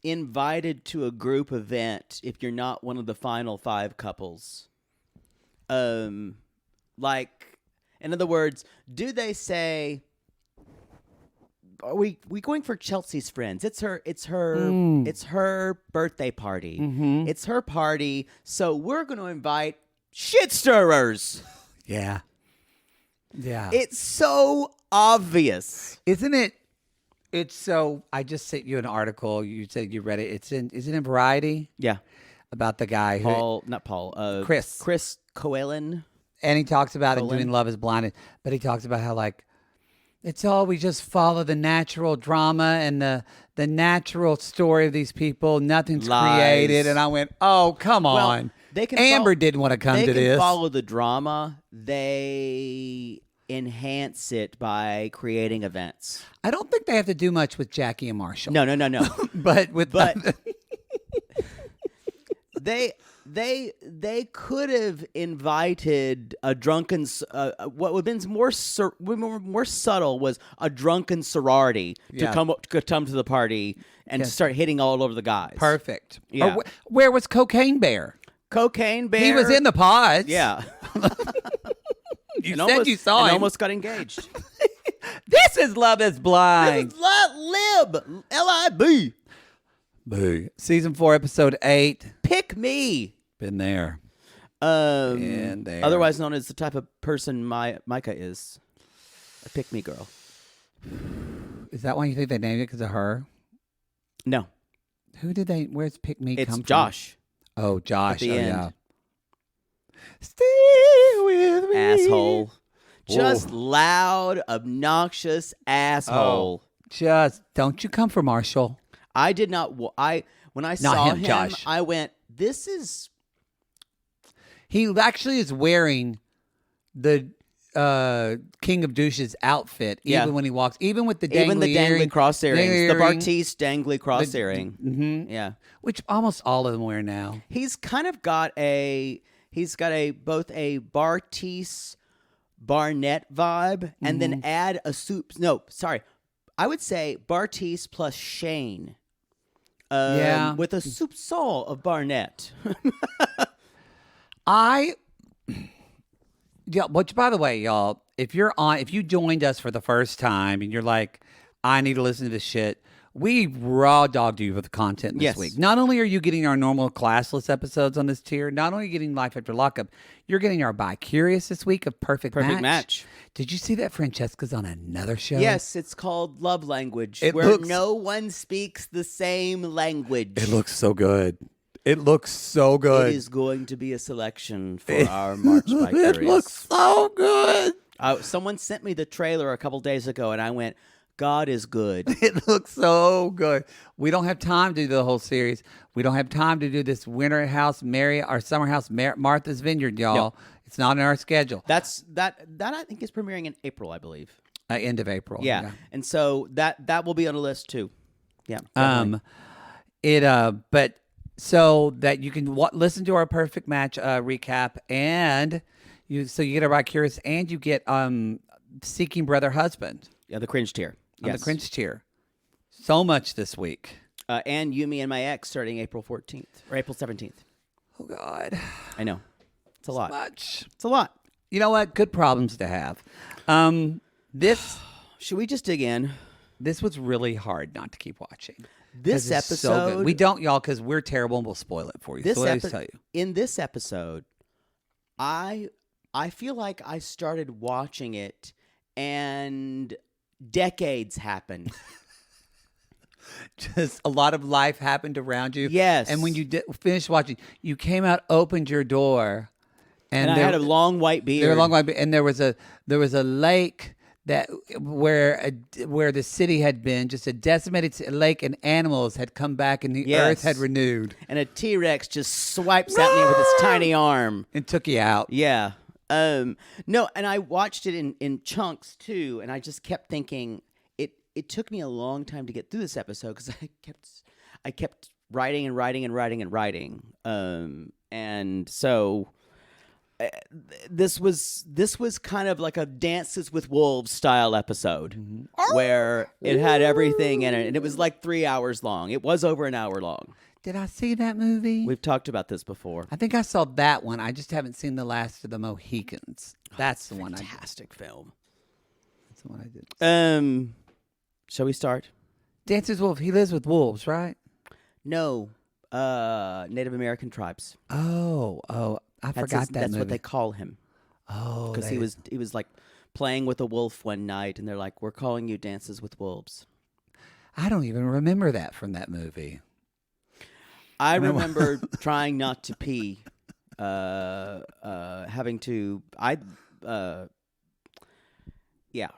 invited to a group event if you're not one of the final 5 couples? Like, in other words, do they say, are we going for Chelsea's friends? It's her birthday party. Mm-hmm. It's her party, so we're going to invite shit stirrers. Yeah. It's so obvious, isn't it? It's so. I just sent you an article. You said you read it. Is it in Variety? Yeah, about the guy Chris Coelen. And he talks about it doing Love is Blind, but he talks about how like it's all we just follow the natural drama and the natural story of these people. Nothing's created. And I went, oh, come on. Amber didn't want to come to this. They can follow the drama. They enhance it by creating events. I don't think they have to do much with Jackie and Marshall. No. but They could have invited a drunken. What would have been more subtle was a drunken sorority to come to the party and start hitting all over the guys. Perfect. Yeah. Where was Cocaine Bear? Cocaine Bear. He was in the pods. Yeah. You said you saw him. Almost got engaged. This is Love is Blind. This is Lib. L-I-B. Boo. Season 4, episode 8. Pick me. Been there. And there. Otherwise known as the type of person Micah is. A pick me girl. Is that why you think they named it because of her? No. Where's pick me come from? It's Josh. Oh, Josh. At the end. Yeah. Stay with me. Asshole. Just loud, obnoxious asshole. Just don't you come for Marshall. I did not. When I saw him, Josh. I went, this is. He actually is wearing the King of Douche's outfit, even when he walks, even with the dangly cross earrings, the Bartice dangly cross earring. Mm-hmm. Yeah, which almost all of them wear now. He's kind of got both a Bartice Barnett vibe, and then add a soup. No, sorry, I would say Bartice plus Shane. With a soupçon of Barnett. Which by the way, y'all, if you joined us for the first time and you're like, I need to listen to this shit, we raw dogged you with the content this week. Not only are you getting our normal classless episodes on this tier, not only are you getting Life After Lockup, you're getting our Bi-Curious this week of Perfect Match. Did you see that Francesca's on another show? Yes, it's called Love Language, where no one speaks the same language. It looks so good. It is going to be a selection for our March Bi-Curious. It looks so good. Someone sent me the trailer a couple days ago, and I went, God is good. It looks so good. We don't have time to do the whole series. We don't have time to do this Winter House, our Summer House, Martha's Vineyard, y'all. No. It's not in our schedule. That I think is premiering in April, I believe. End of April. Yeah. And so that will be on the list too. Yeah. But so that you can listen to our Perfect Match recap, and you get a Bi-Curious, and you get Seeking Brother Husband. Yeah, the cringe tier. On the cringe tier. So much this week. And You, Me, and My Ex starting April 14th or April 17th. Oh, God. I know. It's a lot. Much. It's a lot. You know what? Good problems to have. Should we just dig in? This was really hard not to keep watching. This episode. So we don't, y'all, because we're terrible and we'll spoil it for you. So let me tell you. In this episode, I feel like I started watching it and decades happened. Just a lot of life happened around you. Yes. And when you finished watching, you came out, opened your door, and I had a long white beard. And there was a lake where the city had been, just a decimated lake, and animals had come back, and the earth had renewed. And a T-Rex just swipes at me with its tiny arm and took you out. Yeah. No, and I watched it in chunks too, and I just kept thinking it took me a long time to get through this episode because I kept writing and writing and writing and writing. And so this was kind of like a Dances with Wolves style episode where it had everything in it, and it was like 3 hours long. It was over an hour long. Did I see that movie? We've talked about this before. I think I saw that one. I just haven't seen The Last of the Mohicans. That's the one I did. Fantastic film. That's the one I did. Shall we start? Dances Wolf. He lives with wolves, right? No. Native American tribes. Oh, I forgot that That's movie. what they call him. Oh, because he was like playing with a wolf one night, and they're like, "We're calling you Dances with Wolves." I don't even remember that from that movie. I remember trying not to pee, having to. Yeah.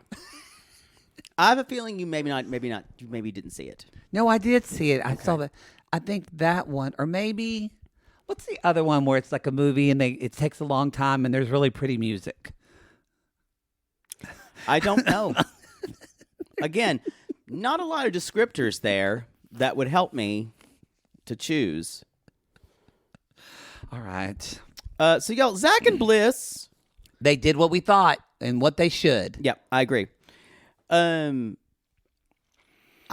I have a feeling you maybe didn't see it. No, I did see it. I saw that. I think that one, or maybe what's the other one where it's like a movie and it takes a long time and there's really pretty music? I don't know. Again, not a lot of descriptors there that would help me to choose. All right. So y'all, Zach and Bliss, they did what we thought and what they should. Yeah, I agree. I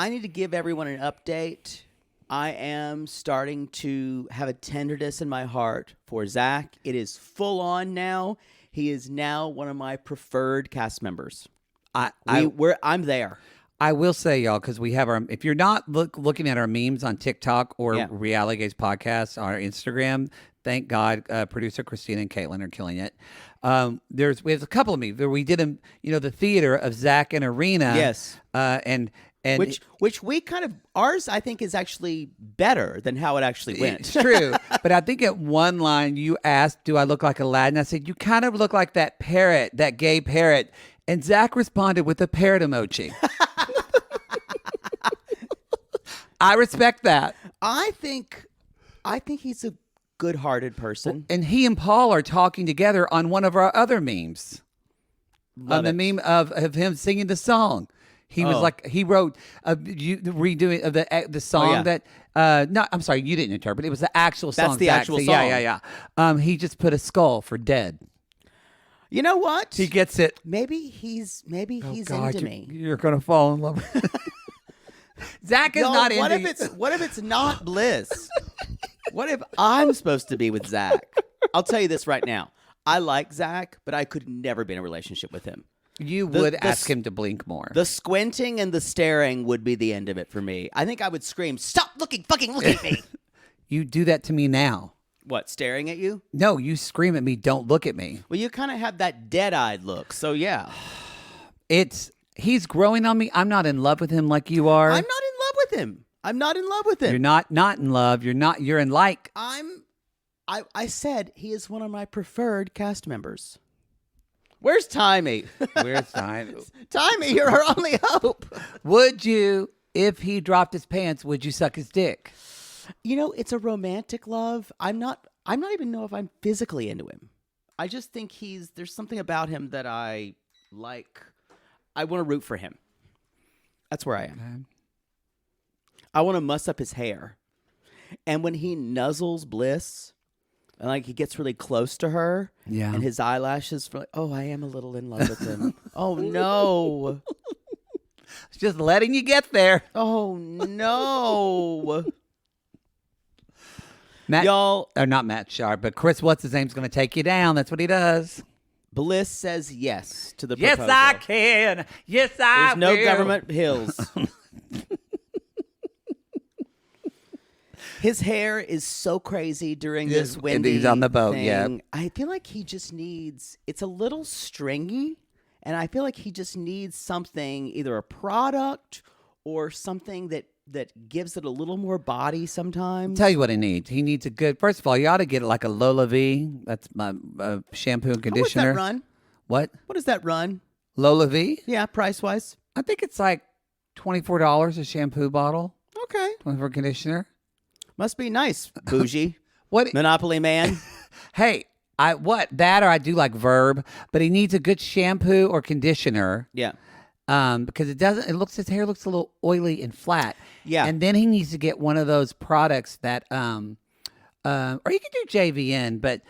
need to give everyone an update. I am starting to have a tenderness in my heart for Zach. It is full on now. He is now one of my preferred cast members. I'm there. I will say, y'all, because we have if you're not looking at our memes on TikTok or Reality Gaze Podcast on our Instagram, thank God, producer Christina and Caitlin are killing it. We have a couple of memes. We did the theater of Zach and Arena. Yes. And which we kind of, ours I think is actually better than how it actually went. It's true. But I think at one line you asked, do I look like Aladdin? I said, you kind of look like that parrot, that gay parrot. And Zach responded with a parrot emoji. I respect that. I think he's a good-hearted person. And he and Paul are talking together on one of our other memes. Love on the meme of him singing the song. He was like, he wrote redoing the song that. No, I'm sorry, you didn't interpret. It was the actual song. That's the actual song. Yeah. He just put a skull for dead. You know what? He gets it. Maybe he's into me. You're gonna fall in love. Zach is not into you. What if it's not Bliss? What if I'm supposed to be with Zach? I'll tell you this right now. I like Zach, but I could never be in a relationship with him. You would ask him to blink more. The squinting and the staring would be the end of it for me. I think I would scream, "Stop fucking look at me." You do that to me now. What, staring at you? No, you scream at me, "Don't look at me." Well, you kind of have that dead-eyed look, so yeah. He's growing on me. I'm not in love with him like you are. I'm not in love with him. I'm not in love with him. You're not in love. You're in like. I said he is one of my preferred cast members. Where's Timey? Where's Timey? Timey, you're our only hope. Would you, if he dropped his pants, would you suck his dick? You know, it's a romantic love. I'm not even know if I'm physically into him. I just think there's something about him that I like. I want to root for him. That's where I am. Okay. I want to muss up his hair. And when he nuzzles Bliss, and like he gets really close to her, and his eyelashes, I am a little in love with him. Oh no! Just letting you get there. Oh no! Y'all, or not Matt Sharp, but Chris, what's his name's going to take you down. That's what he does. Bliss says yes to the proposal. Yes, I can. Yes, I will. There's no government hills. His hair is so crazy during this windy he's on the boat, thing. Yeah. I feel like he just needs, it's a little stringy, and I feel like he just needs something, either a product or something that gives it a little more body sometimes. Tell you what he needs. He needs a good, first of all, you ought to get it like a Lola V. That's my shampoo and conditioner. What's that run? What? What does that run? Lola V? Yeah, price-wise. I think it's like $24 a shampoo bottle. Okay. 24 conditioner. Must be nice, bougie. What? Monopoly man. Hey, I do like Verb, but he needs a good shampoo or conditioner. Yeah. Because his hair looks a little oily and flat. Yeah. And then he needs to get one of those products that or you can do JVN, but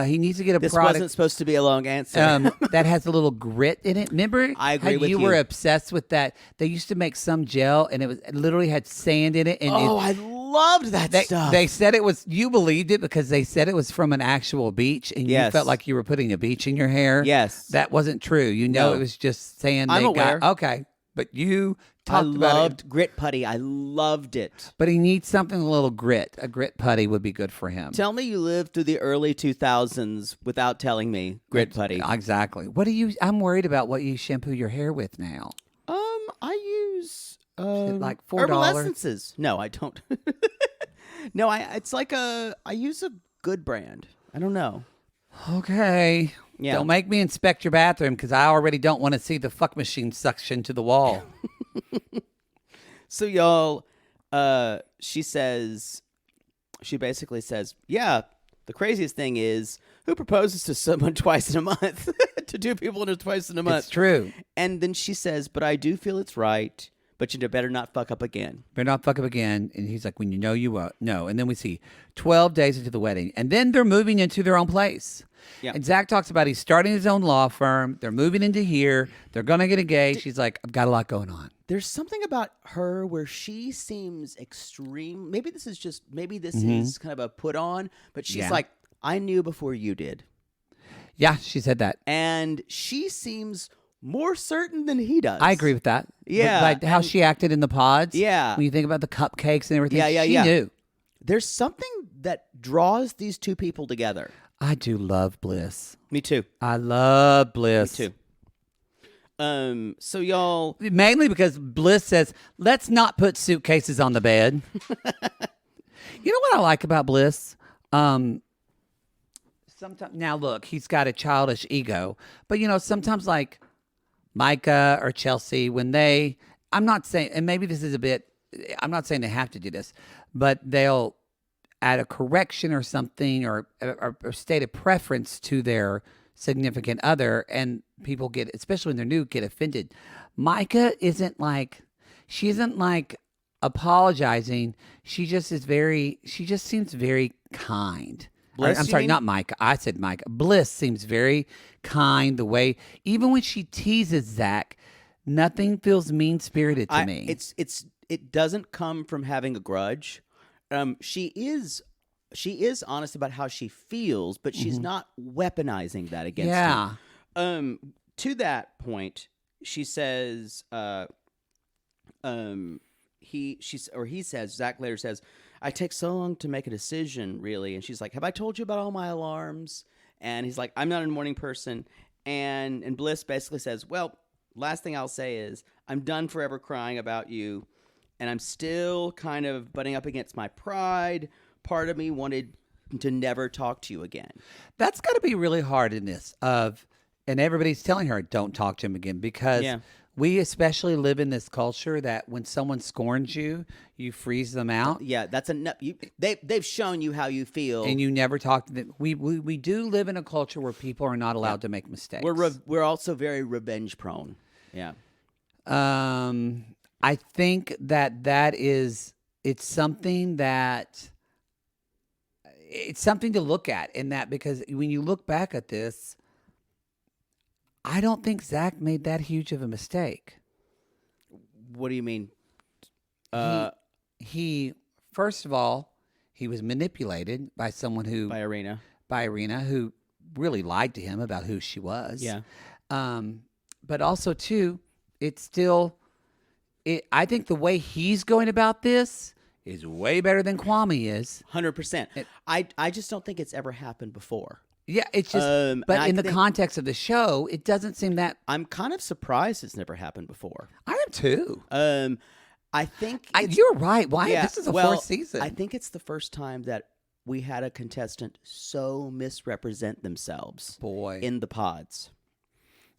he needs to get a This product. wasn't supposed to be a long answer. That has a little grit in it. Remember? I agree how with you you. were obsessed with that. They used to make some gel, and it literally had sand in it. And I loved that stuff. They said it was. You believed it because they said it was from an actual beach, and you felt like you were putting a beach in your hair. Yes, that wasn't true. No. It was just sand. I'm aware. Okay, but you. I loved grit putty. I loved it. But he needs something a little grit. A grit putty would be good for him. Tell me you lived through the early 2000s without telling me grit putty. Exactly. I'm worried about what you shampoo your hair with now. I use like $4. herbal essences. No, I don't. No, I use a good brand. I don't know. Okay. Yeah. Don't make me inspect your bathroom because I already don't want to see the fuck machine suction to the wall. So y'all, she basically says, yeah, the craziest thing is who proposes to someone twice in a month to two people twice in a month. It's true. And then she says, but I do feel it's right, but you better not fuck up again. Better not fuck up again. And he's like, when you know, you won't. No. And then we see 12 days into the wedding. And then they're moving into their own place. Yeah. And Zach talks about he's starting his own law firm. They're moving into here. They're going to get engaged. She's like, I've got a lot going on. There's something about her where she seems extreme. Maybe this is kind of a put on, but she's like, I knew before you did. Yeah, she said that. And she seems more certain than he does. I agree with that. Yeah. Like how she acted in the pods. Yeah. When you think about the cupcakes and everything. Yeah. She knew. There's something that draws these two people together. I do love Bliss. Me too. I love Bliss. Me too. So y'all, mainly because Bliss says, let's not put suitcases on the bed. You know what I like about Bliss? Sometimes now look, he's got a childish ego, but sometimes like Micah or Chelsea, when I'm not saying, and maybe this is I'm not saying they have to do this, but they'll add a correction or something or state a preference to their significant other, and people get, especially when they're new, get offended. Micah isn't like apologizing. She just seems very kind. Bliss, I'm sorry, not Micah. I said Micah. Bliss seems very kind. The way, even when she teases Zach, nothing feels mean-spirited to me. It doesn't come from having a grudge. She is honest about how she feels, but she's not weaponizing that against him. To that point, she says, he says, Zach later says, I take so long to make a decision, really. And she's like, have I told you about all my alarms? And he's like, I'm not a morning person. And Bliss basically says, well, last thing I'll say is I'm done forever crying about you. And I'm still kind of butting up against my pride. Part of me wanted to never talk to you again. That's got to be really hard in this and everybody's telling her, don't talk to him again, because we especially live in this culture that when someone scorns you, you freeze them out. Yeah, that's enough. They've shown you how you feel, and you never talk to them. We do live in a culture where people are not allowed to make mistakes. We're also very revenge prone. Yeah. I think it's something to look at in that, because when you look back at this, I don't think Zach made that huge of a mistake. What do you mean? He first of all, he was manipulated by someone by Irina, who really lied to him about who she was. Yeah. But also too, I think the way he's going about this is way better than Kwame is. 100%. I just don't think it's ever happened before. Yeah, it's just, but in the context of the show, it doesn't seem that. I'm kind of surprised it's never happened before. I am too. I think you're right. Why? Yeah, this is the fourth season. I think it's the first time that we had a contestant so misrepresent themselves. Boy, in the pods.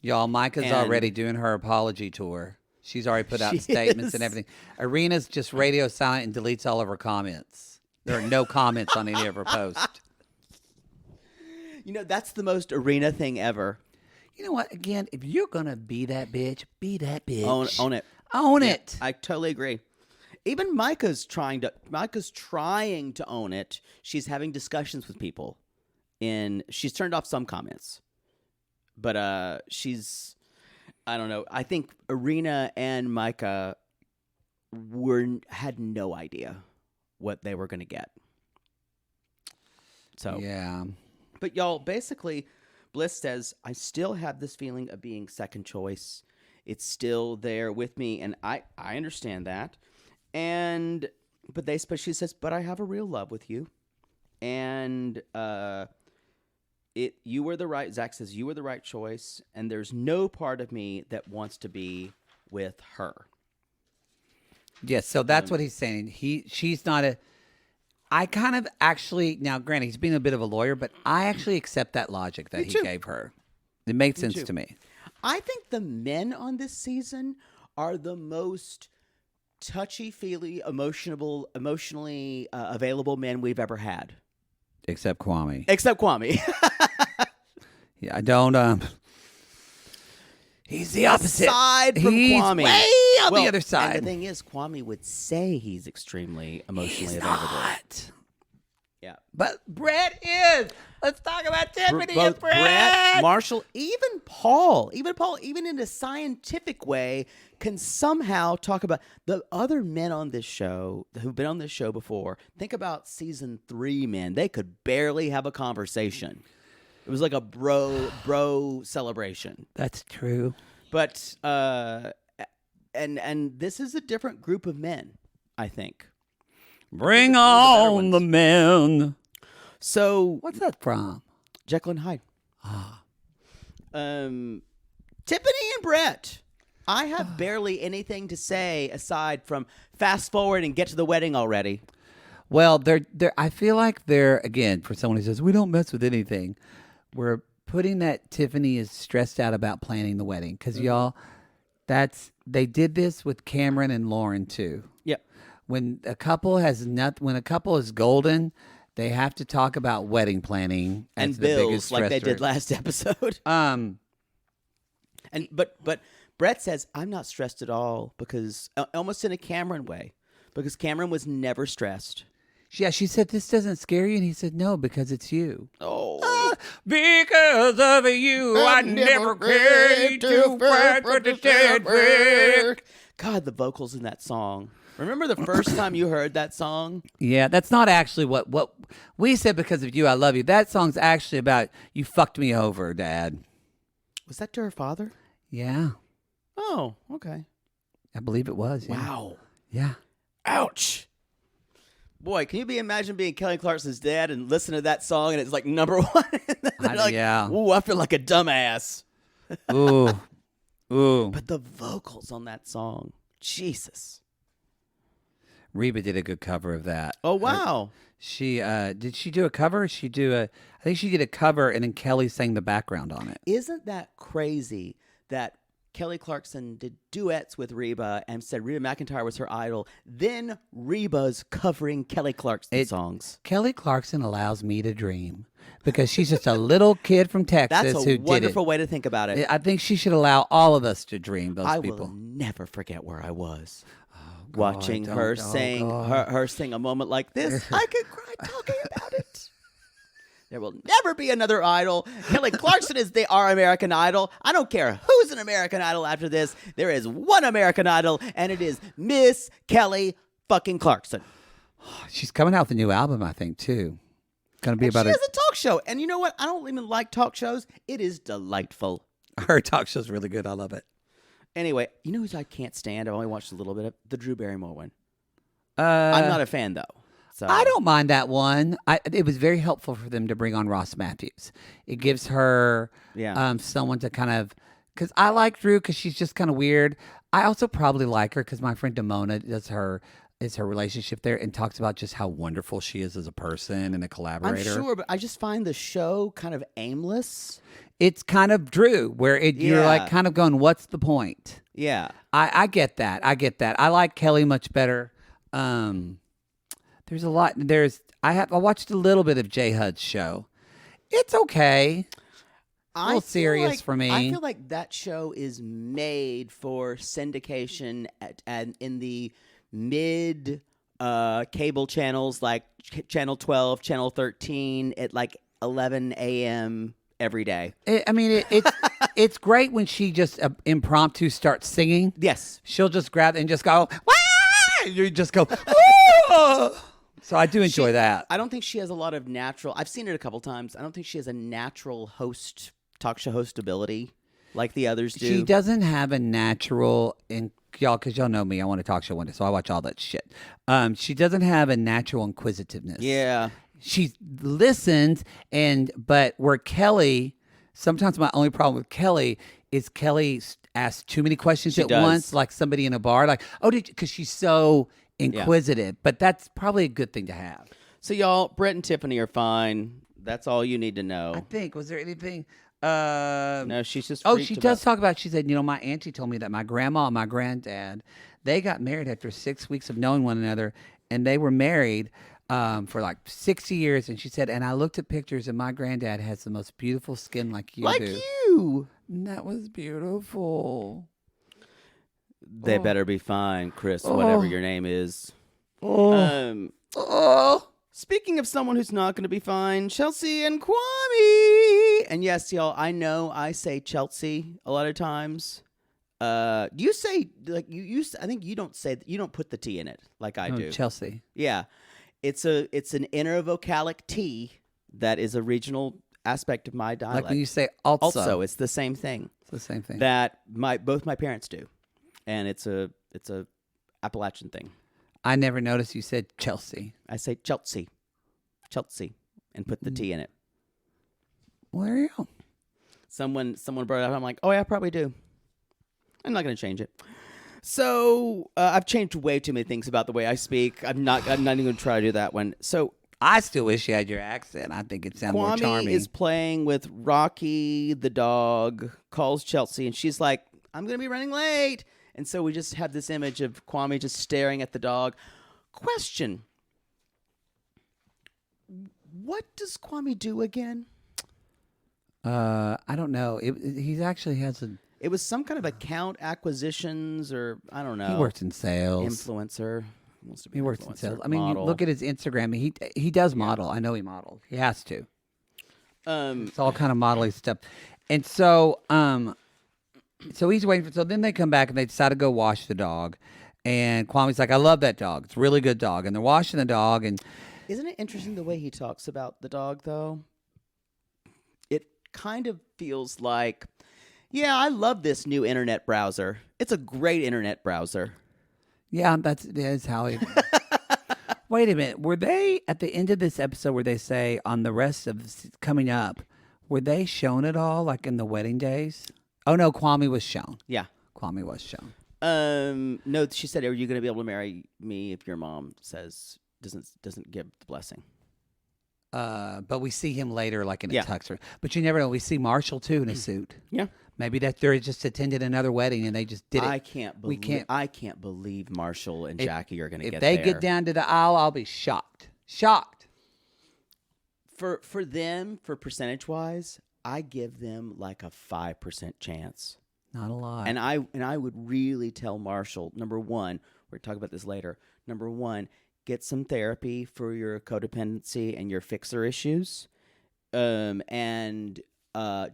Y'all, Micah's already doing her apology tour. She's already put out statements and everything. Irina's just radio silent and deletes all of her comments. There are no comments on any of her posts. That's the most Irina thing ever. You know what? Again, if you're going to be that bitch, be that bitch. Own it. Own it. I totally agree. Even Micah's trying to own it. She's having discussions with people, and she's turned off some comments, but I don't know. I think Irina and Micah had no idea what they were going to get. So yeah. But y'all, basically, Bliss says, I still have this feeling of being second choice. It's still there with me, and I understand that. But she says, but I have a real love with you. And you were the right, Zach says, you were the right choice, and there's no part of me that wants to be with her. Yes, so that's what he's saying. She's not a... I kind of actually... Now, granted, he's being a bit of a lawyer, but I actually accept that logic that he gave her. It made sense to me. I think the men on this season are the most touchy-feely, emotionally available men we've ever had. Except Kwame. Yeah, I don't... He's the opposite. Aside from Kwame. Way on the other side. And the thing is, Kwame would say he's extremely emotionally available. Not. Yeah. But Brett is. Let's talk about Tiffany and Brett, Marshall, even Paul, even in a scientific way, can somehow talk about the other men on this show who've been on this show before. Think about season 3 men. They could barely have a conversation. It was like a bro celebration. That's true. But and this is a different group of men, I think. Bring on the men. So what's that from? Jekyll and Hyde. Tiffany and Brett. I have barely anything to say aside from fast forward and get to the wedding already. Well, they're I feel like they're, again, for someone who says we don't mess with anything, we're putting that Tiffany is stressed out about planning the wedding because y'all, they did this with Cameron and Lauren too. Yep. When a couple when a couple is golden, they have to talk about wedding planning and the bills biggest like they stressor. did last episode. But Brett says I'm not stressed at all because almost in a Cameron way, because Cameron was never stressed. Yeah, she said, this doesn't scare you? And he said, no, because it's you. Oh. Because of you, I never cared to fight for the dead work. God, the vocals in that song. Remember the first time you heard that song? Yeah, that's not actually what we said because of you, I love you. That song's actually about you fucked me over, Dad. Was that to her father? Yeah. Oh, okay. I believe it was. Yeah. Wow. Yeah. Ouch. Boy, can you imagine being Kelly Clarkson's dad and listen to that song and it's like number 1? Yeah. Ooh, I feel like a dumbass. Ooh. But the vocals on that song, Jesus. Reba did a good cover of that. Oh, wow. Did she do a cover? I think she did a cover and then Kelly sang the background on it. Isn't that crazy that Kelly Clarkson did duets with Reba and said Reba McEntire was her idol. Then Reba's covering Kelly Clarkson songs. Kelly Clarkson allows me to dream because she's just a little kid from Texas That's who a wonderful way to think about it. I think she should allow all of us to dream. Those people. I will never forget where I was watching her sing her sing a moment like this. I could cry talking about it. There will never be another idol. Kelly Clarkson is our American Idol. I don't care who's an American Idol after this. There is one American Idol, and it is Miss Kelly fucking Clarkson. She's coming out with a new album, I think, too. Going to be about she has a talk show. And you know what? I don't even like talk shows. It is delightful. Her talk show's really good. I love it. Anyway, you know who I can't stand? I only watched a little bit of the Drew Barrymore one. I'm not a fan, though. So. I don't mind that one. It was very helpful for them to bring on Ross Matthews. It gives her someone to kind of... Because I like Drew because she's just kind of weird. I also probably like her because my friend Damona is her relationship there and talks about just how wonderful she is as a person and a collaborator. I'm sure, but I just find the show kind of aimless. It's kind of Drew, where you're like kind of going, what's the point? Yeah. I get that. I like Kelly much better. There's a lot. I watched a little bit of J Hud's show. It's okay. A little serious for me. I feel like that show is made for syndication and in the mid cable channels like channel 12, channel 13 at like 11 a.m. every day. It's great when she just impromptu starts singing. Yes. She'll just grab it and just go, "Wah!" You just go, "Wah!" So I do enjoy that. I don't think she has a lot of natural. I've seen it a couple times. I don't think she has a natural talk show host ability like the others do. She doesn't have a natural, y'all, because y'all know me, I want a talk show one day, so I watch all that shit. She doesn't have a natural inquisitiveness. Yeah. She listens, but where Kelly, sometimes my only problem with Kelly is Kelly asks too many questions at once, like somebody in a bar, like, because she's so inquisitive. But that's probably a good thing to have. So y'all, Brett and Tiffany are fine. That's all you need to know. I think. Was there anything? No, she's just. She does talk about. She said, my auntie told me that my grandma and my granddad, they got married after 6 weeks of knowing one another, and they were married for like 60 years. And she said, and I looked at pictures, and my granddad has the most beautiful skin like you do. Like you. And that was beautiful. They better be fine, Chris, whatever your name is. Speaking of someone who's not going to be fine, Chelsea and Kwame. And yes, y'all, I know I say Chelsea a lot of times. Do you say like you? I think you don't say you don't put the T in it like I do. Chelsea. Yeah, it's an intervocalic T that is a regional aspect of my dialect. Like when you say also. Also, it's the same thing. It's the same thing that both my parents do, and it's a Appalachian thing. I never noticed you said Chelsea. I say Chelsea, and put the T in it. Well, there you go. Someone brought it up. I'm like, oh yeah, I probably do. I'm not going to change it. So I've changed way too many things about the way I speak. I'm not even going to try to do that one. So I still wish you had your accent. I think it sounds more charming. Kwame is playing with Rocky the dog. Calls Chelsea, and she's like, I'm going to be running late. And so we just have this image of Kwame just staring at the dog. Question. What does Kwame do again? I don't know. He actually has a... It was some kind of account acquisitions or, I don't know. He works in sales. Influencer. He works in sales. I mean, you look at his Instagram. He does model. I know he models. He has to. It's all kind of modeling stuff. And so... So he's waiting so then they come back and they decide to go wash the dog. And Kwame's like, I love that dog. It's a really good dog. And they're washing the dog. And isn't it interesting the way he talks about the dog, though? It kind of feels like, yeah, I love this new internet browser. It's a great internet browser. Yeah, that's how he... Wait a minute. Were they, at the end of this episode where they say on the rest of coming up, were they shown at all, like in the wedding days? Oh, no, Kwame was shown. Yeah. Kwame was shown. No, she said, are you going to be able to marry me if your mom doesn't give the blessing? But we see him later, like in a tux. But you never know. We see Marshall, too, in a suit. Yeah. Maybe that they just attended another wedding and they just did it. I can't believe Marshall and Jackie are going to get there. If they get down to the aisle, I'll be shocked. Shocked. For them, for percentage-wise, I give them like a 5% chance. Not a lot. And I would really tell Marshall, number one, we're talking about this later. Number one, get some therapy for your codependency and your fixer issues. And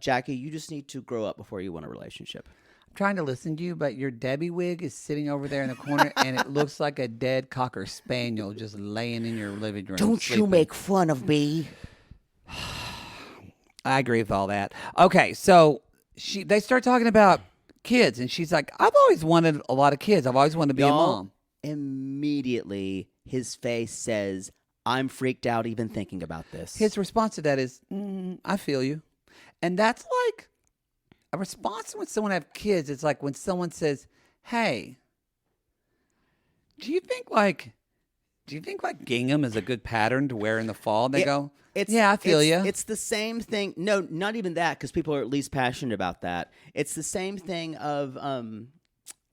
Jackie, you just need to grow up before you want a relationship. I'm trying to listen to you, but your Debbie wig is sitting over there in the corner, and it looks like a dead Cocker Spaniel just laying in your living room. Don't sleeping. You make fun of me. I agree with all that. Okay, so they start talking about kids, and she's like, I've always wanted a lot of kids. I've always wanted to be a mom. Immediately, his face says, I'm freaked out even thinking about this. His response to that is, I feel you. And that's like a response when someone has kids. It's like when someone says, hey, do you think like gingham is a good pattern to wear in the fall? And they go... I feel you. It's the same thing. No, not even that, because people are at least passionate about that. It's the same thing of,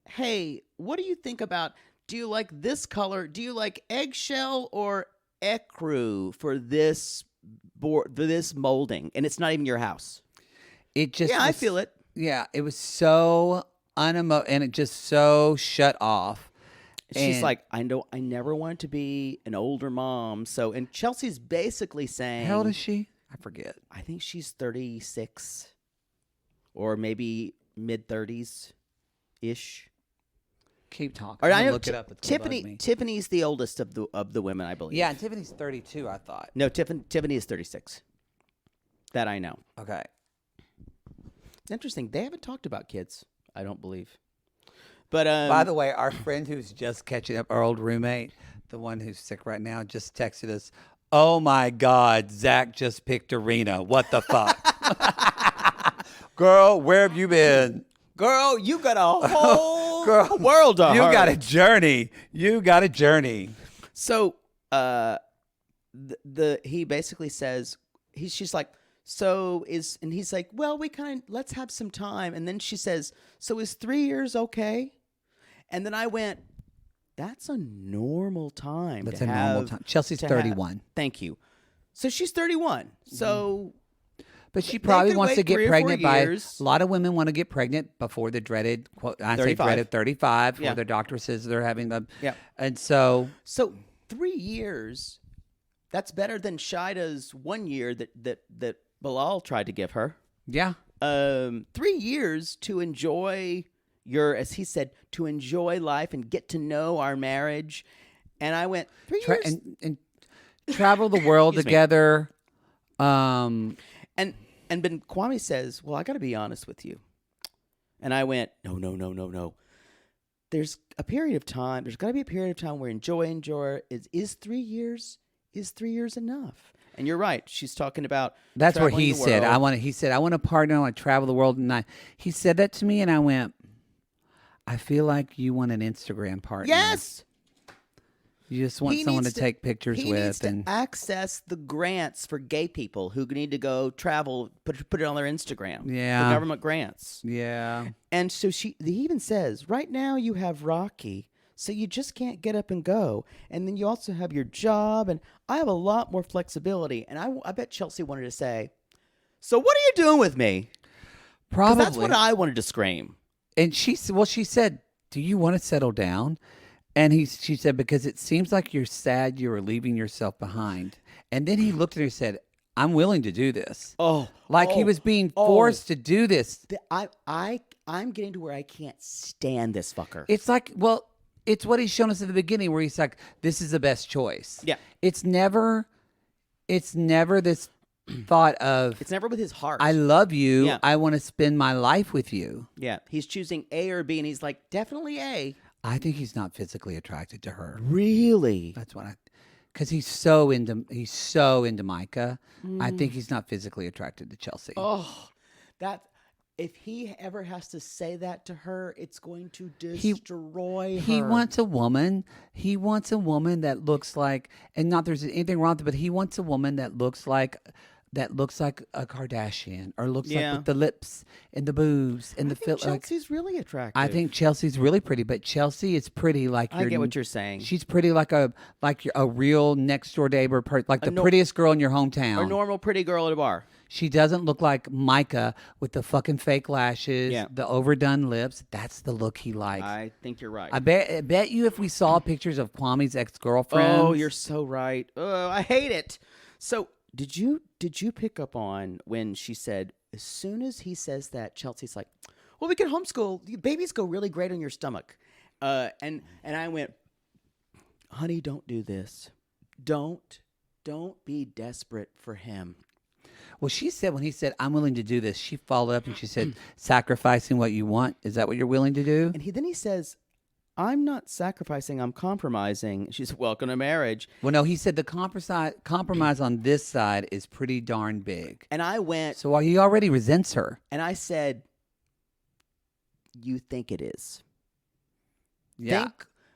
hey, what do you think about, do you like this color? Do you like eggshell or ecru for this molding? And it's not even your house. It just I feel it. Yeah, it was so and it just so shut off. She's like, I never wanted to be an older mom. So, and Chelsea's basically saying, how old is she? I forget. I think she's 36 or maybe mid 30s ish. Keep talking. Or I know look it up. It's Tiffany's the oldest of the women, I believe. Yeah, and Tiffany's 32, I thought. No, Tiffany is 36. That I know. Okay. It's interesting. They haven't talked about kids, I don't believe. But by the way, our friend who's just catching up, our old roommate, the one who's sick right now, just texted us, "Oh my God, Zach just picked Arena. What the fuck?" Girl, where have you been? Girl, you got a whole world of You her. got a journey. You got a journey. So, he basically says, she's like, and he's like, well, let's have some time. And then she says, so is 3 years okay? And then I went, that's a normal time. That's a normal time. Chelsea's 31. Thank you. So she's 31. So. But she probably wants to get pregnant by a lot of women want to get pregnant before the dreaded, quote, I 35. say dreaded 35, yeah. where their doctor says they're having them. Yeah. And so 3 years, that's better than Shida's 1 year that Bilal tried to give her. Yeah. 3 years to enjoy as he said, to enjoy life and get to know our marriage. And I went, 3 years? And travel the world together. And Ben Kwame says, well, I got to be honest with you. And I went, no. There's a period of time. There's got to be a period of time where enjoy. Is 3 years? Is 3 years enough? And you're right. She's talking about. That's what he said. He said, I want to partner. I want to travel the world. And he said that to me, and I went, I feel like you want an Instagram partner. Yes. You just want someone to take pictures he with. Needs to access the grants for gay people who need to go travel, put it on their Instagram. Yeah. The government grants. Yeah. And so he even says, right now you have Rocky, so you just can't get up and go. And then you also have your job, and I have a lot more flexibility. And I bet Chelsea wanted to say, so what are you doing with me? Probably. That's what I wanted to scream. And she said, do you want to settle down? And she said, because it seems like you're sad you are leaving yourself behind. And then he looked at her and said, I'm willing to do this. He was being forced to do this. I'm getting to where I can't stand this fucker. It's like, well, it's what he's shown us at the beginning where he's like, this is the best choice. Yeah. It's never this thought of. It's never with his heart. I love you. Yeah. I want to spend my life with you. Yeah. He's choosing A or B, and he's like, definitely A. I think he's not physically attracted to her. Really? That's what because he's so into Micah. I think he's not physically attracted to Chelsea. Oh, if he ever has to say that to her, it's going to destroy her. He wants a woman. He wants a woman that looks like, and not there's anything wrong with it, but he wants a woman that looks like a Kardashian, or looks like with the lips and the boobs and I think Chelsea's really attractive. I think Chelsea's really pretty, but Chelsea is pretty like I get what you're saying. She's pretty like a real next door neighbor, like the prettiest girl in your hometown, a normal pretty girl at a bar. She doesn't look like Micah with the fucking fake lashes, the overdone lips. That's the look he likes. I think you're right. I bet you if we saw pictures of Kwame's ex-girlfriends. Oh, you're so right. Oh, I hate it. So did you pick up on when she said, as soon as he says that, Chelsea's like, well, we can homeschool. Babies go really great on your stomach. And I went, honey, don't do this. Don't be desperate for him. Well, she said when he said, I'm willing to do this, she followed up and she said, sacrificing what you want. Is that what you're willing to do? And then he says, I'm not sacrificing, I'm compromising. She's welcome to marriage. Well, no, he said the compromise on this side is pretty darn big. And I went. So he already resents her. And I said, you think it is? Yeah.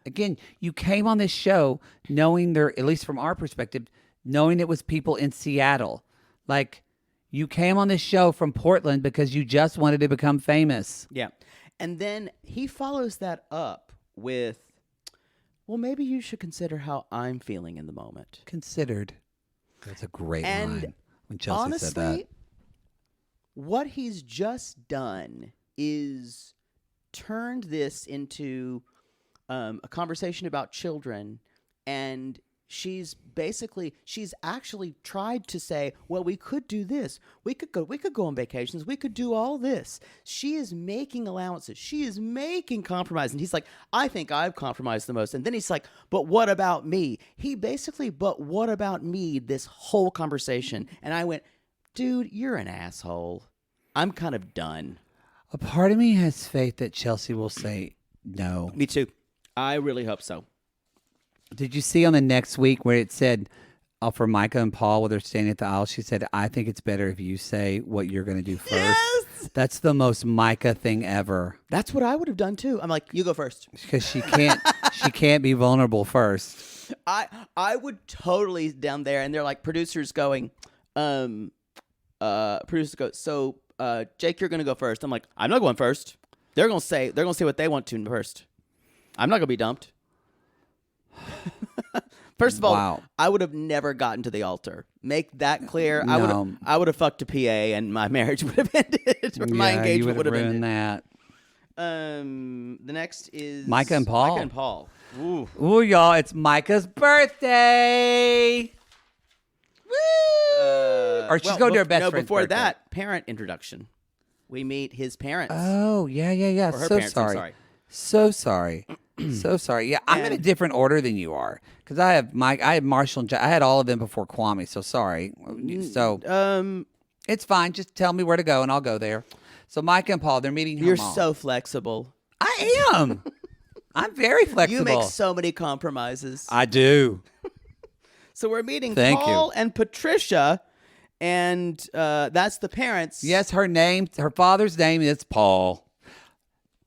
Again, you came on this show knowing there, at least from our perspective, knowing it was people in Seattle. Like, you came on this show from Portland because you just wanted to become famous. Yeah. And then he follows that up with, well, maybe you should consider how I'm feeling in the moment. Considered. That's a great line when Chelsea honestly, said that. What he's just done is turned this into a conversation about children, and she's actually tried to say, well, we could do this. We could go on vacations. We could do all this. She is making allowances. She is making compromises. And he's like, I think I've compromised the most. And then he's like, but what about me? He basically, but what about me, this whole conversation. And I went, dude, you're an asshole. I'm kind of done. A part of me has faith that Chelsea will say no. Me too. I really hope so. Did you see on the next week where it said for Micah and Paul while they're standing at the aisle, she said, I think it's better if you say what you're going to do first. Yes! That's the most Micah thing ever. That's what I would have done too. I'm like, you go first. Because she can't be vulnerable first. I would totally down there, and they're like producers going, producers go, so Jake, you're going to go first. I'm like, I'm not going first. They're going to say what they want to first. I'm not going to be dumped. First of all, wow. I would have never gotten to the altar. Make that clear. No. I would have fucked a PA, and my marriage would have ended. Or my engagement would have ruined ended. that. The next is Micah and Paul. Micah and Paul. Ooh, y'all! It's Micah's birthday. Woo! Or she's going to her best friend's before birthday. that, parent introduction. We meet his parents. Oh, yeah. Or her So parents, I'm sorry. So sorry. So sorry. Yeah, I'm in a different order than you are because I have Marshall and I had all of them before Kwame. So sorry. So it's fine. Just tell me where to go and I'll go there. So Micah and Paul, they're meeting her You're mom. so flexible. I am. I'm very flexible. You make so many compromises. I do. So we're meeting Thank Paul you. and Patricia, and that's the parents. Yes, her father's name is Paul.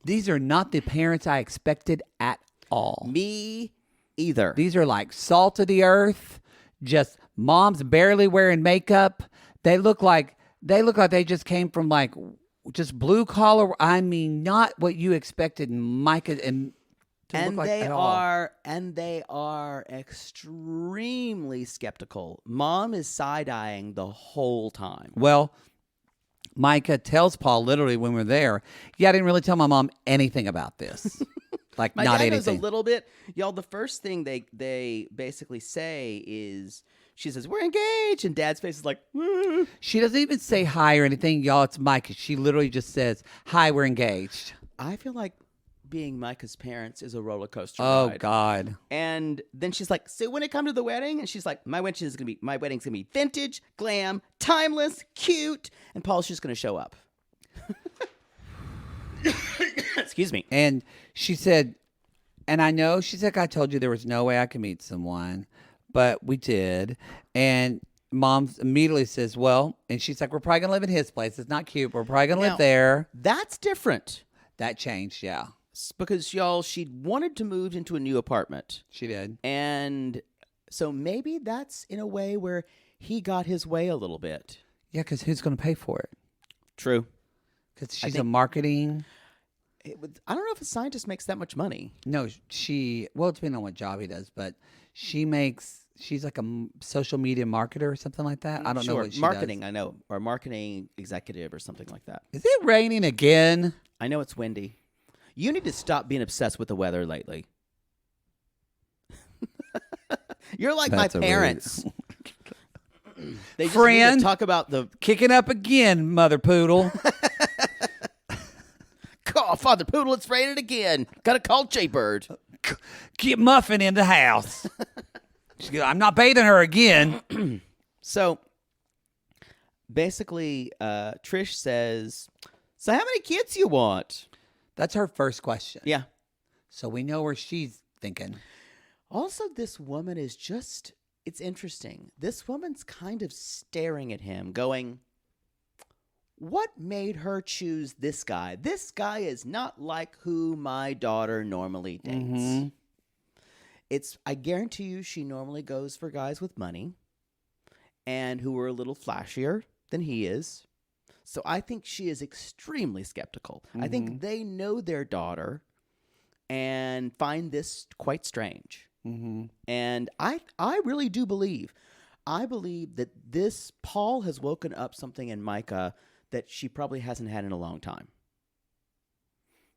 These are not the parents I expected at all. Me either. These are like salt of the earth. Just mom's barely wearing makeup. They look like they just came from like just blue collar. I mean, not what you expected Micah and look like at all. And they are extremely skeptical. Mom is side-eyeing the whole time. Well, Micah tells Paul literally when we're there, yeah, I didn't really tell my mom anything about this. Like, My not dad anything. knows a little bit. Y'all, the first thing they basically say is, she says, we're engaged. And Dad's face is like, She doesn't even say hi or anything. Y'all, it's Micah. She literally just says, hi, we're engaged. I feel like being Micah's parents is a roller coaster Oh, ride. God. And then she's like, so when it comes to the wedding? And she's like, my wedding's going to be vintage, glam, timeless, cute. And Paul's just going to show up. Excuse me. And she said, and I know, she's like, I told you there was no way I could meet someone, but we did. And Mom immediately says, well, and she's like, we're probably going to live in his place. It's not cute, but we're probably going to live there. That's different. That changed, yeah. Because, y'all, she wanted to move into a new apartment. She did. And so maybe that's in a way where he got his way a little bit. Yeah, because who's going to pay for it? True. Because she's a marketing. I don't know if a scientist makes that much money. No, well, it depends on what job he does, but she's like a social media marketer or something like that. I don't know what she marketing, does. I know. Or marketing executive or something like that. Is it raining again? I know it's windy. You need to stop being obsessed with the weather lately. You're like my parents. They just need to talk about the kicking up again, Mother Poodle. Oh, Father Poodle, it's raining again. Gotta call Jaybird. Get Muffin in the house. I'm not bathing her again. So, basically, Trish says, so how many kids you want? That's her first question. Yeah. So we know where she's thinking. Also, this woman is just, it's interesting. This woman's kind of staring at him, going, what made her choose this guy? This guy is not like who my daughter normally dates. Mm-hmm. I guarantee you she normally goes for guys with money and who are a little flashier than he is. So I think she is extremely skeptical. Mm-hmm. I think they know their daughter and find this quite strange. Mm-hmm. And I really do believe. I believe that this Paul has woken up something in Micah that she probably hasn't had in a long time.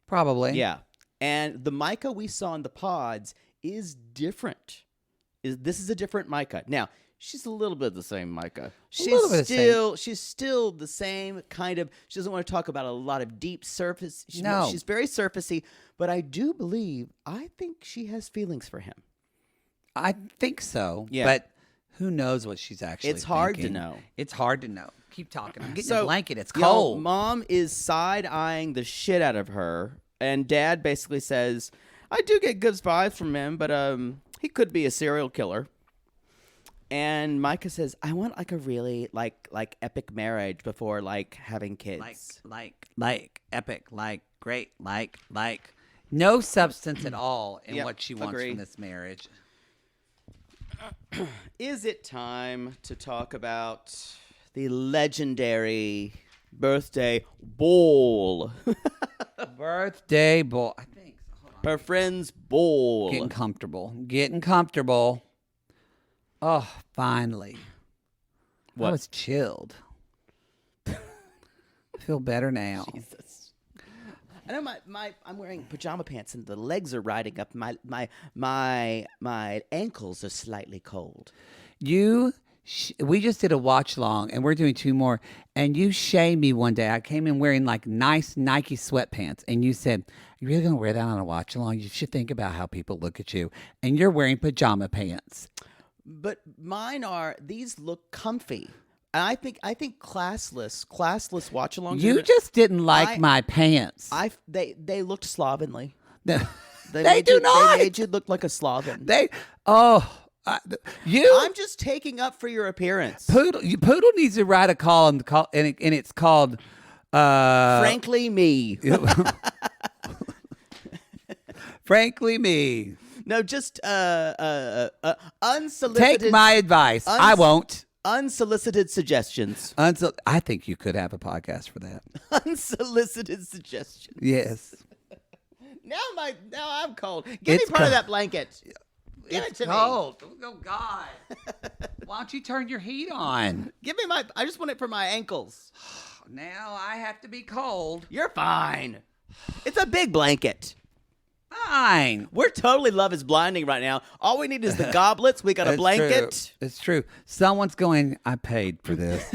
Probably. Yeah. And the Micah we saw in the pods is different. This is a different Micah. Now, she's a little bit the same Micah. She's still the same kind of. She doesn't want to talk about a lot of deep surface. She's very surfacey. But I think she has feelings for him. I think so. Yeah. But who knows what she's actually It's hard thinking. to know. It's hard to know. Keep talking. I'm getting a blanket. It's cold. Y'all, Mom is side-eyeing the shit out of her. And Dad basically says, I do get good vibes from him, but he could be a serial killer. And Micah says, I want like a really like epic marriage before like having kids. Like epic, like great, like no substance at all in what she wants from this marriage. Is it time to talk about the legendary birthday ball? Birthday ball. I think. Her friend's ball. Getting comfortable. Oh, finally. What? I was chilled. I feel better now. Jesus. I know I'm wearing pajama pants and the legs are riding up. My ankles are slightly cold. We just did a watch long and we're doing 2 more. And you shamed me one day. I came in wearing like nice Nike sweatpants. And you said, you really going to wear that on a watch along? You should think about how people look at you. And you're wearing pajama pants. But these look comfy. And I think classless watch alongs. You just didn't like my pants. They looked slovenly. They They made you look like a sloven. I'm just taking up for your appearance. Poodle needs to write a call and it's called Frankly Me. Frankly Me. No, just unsolicited. Take my advice. I won't. Unsolicited suggestions. I think you could have a podcast for that. Unsolicited suggestions. Yes. Now I'm cold. Give me part of that blanket. Give it to cold. Me. Oh God. Why don't you turn your heat on? Give me I just want it for my ankles. Now I have to be cold. You're fine. It's a big blanket. Fine. We're totally Love is Blinding right now. All we need is the goblets. We got a blanket. True. It's true. Someone's going, I paid for this.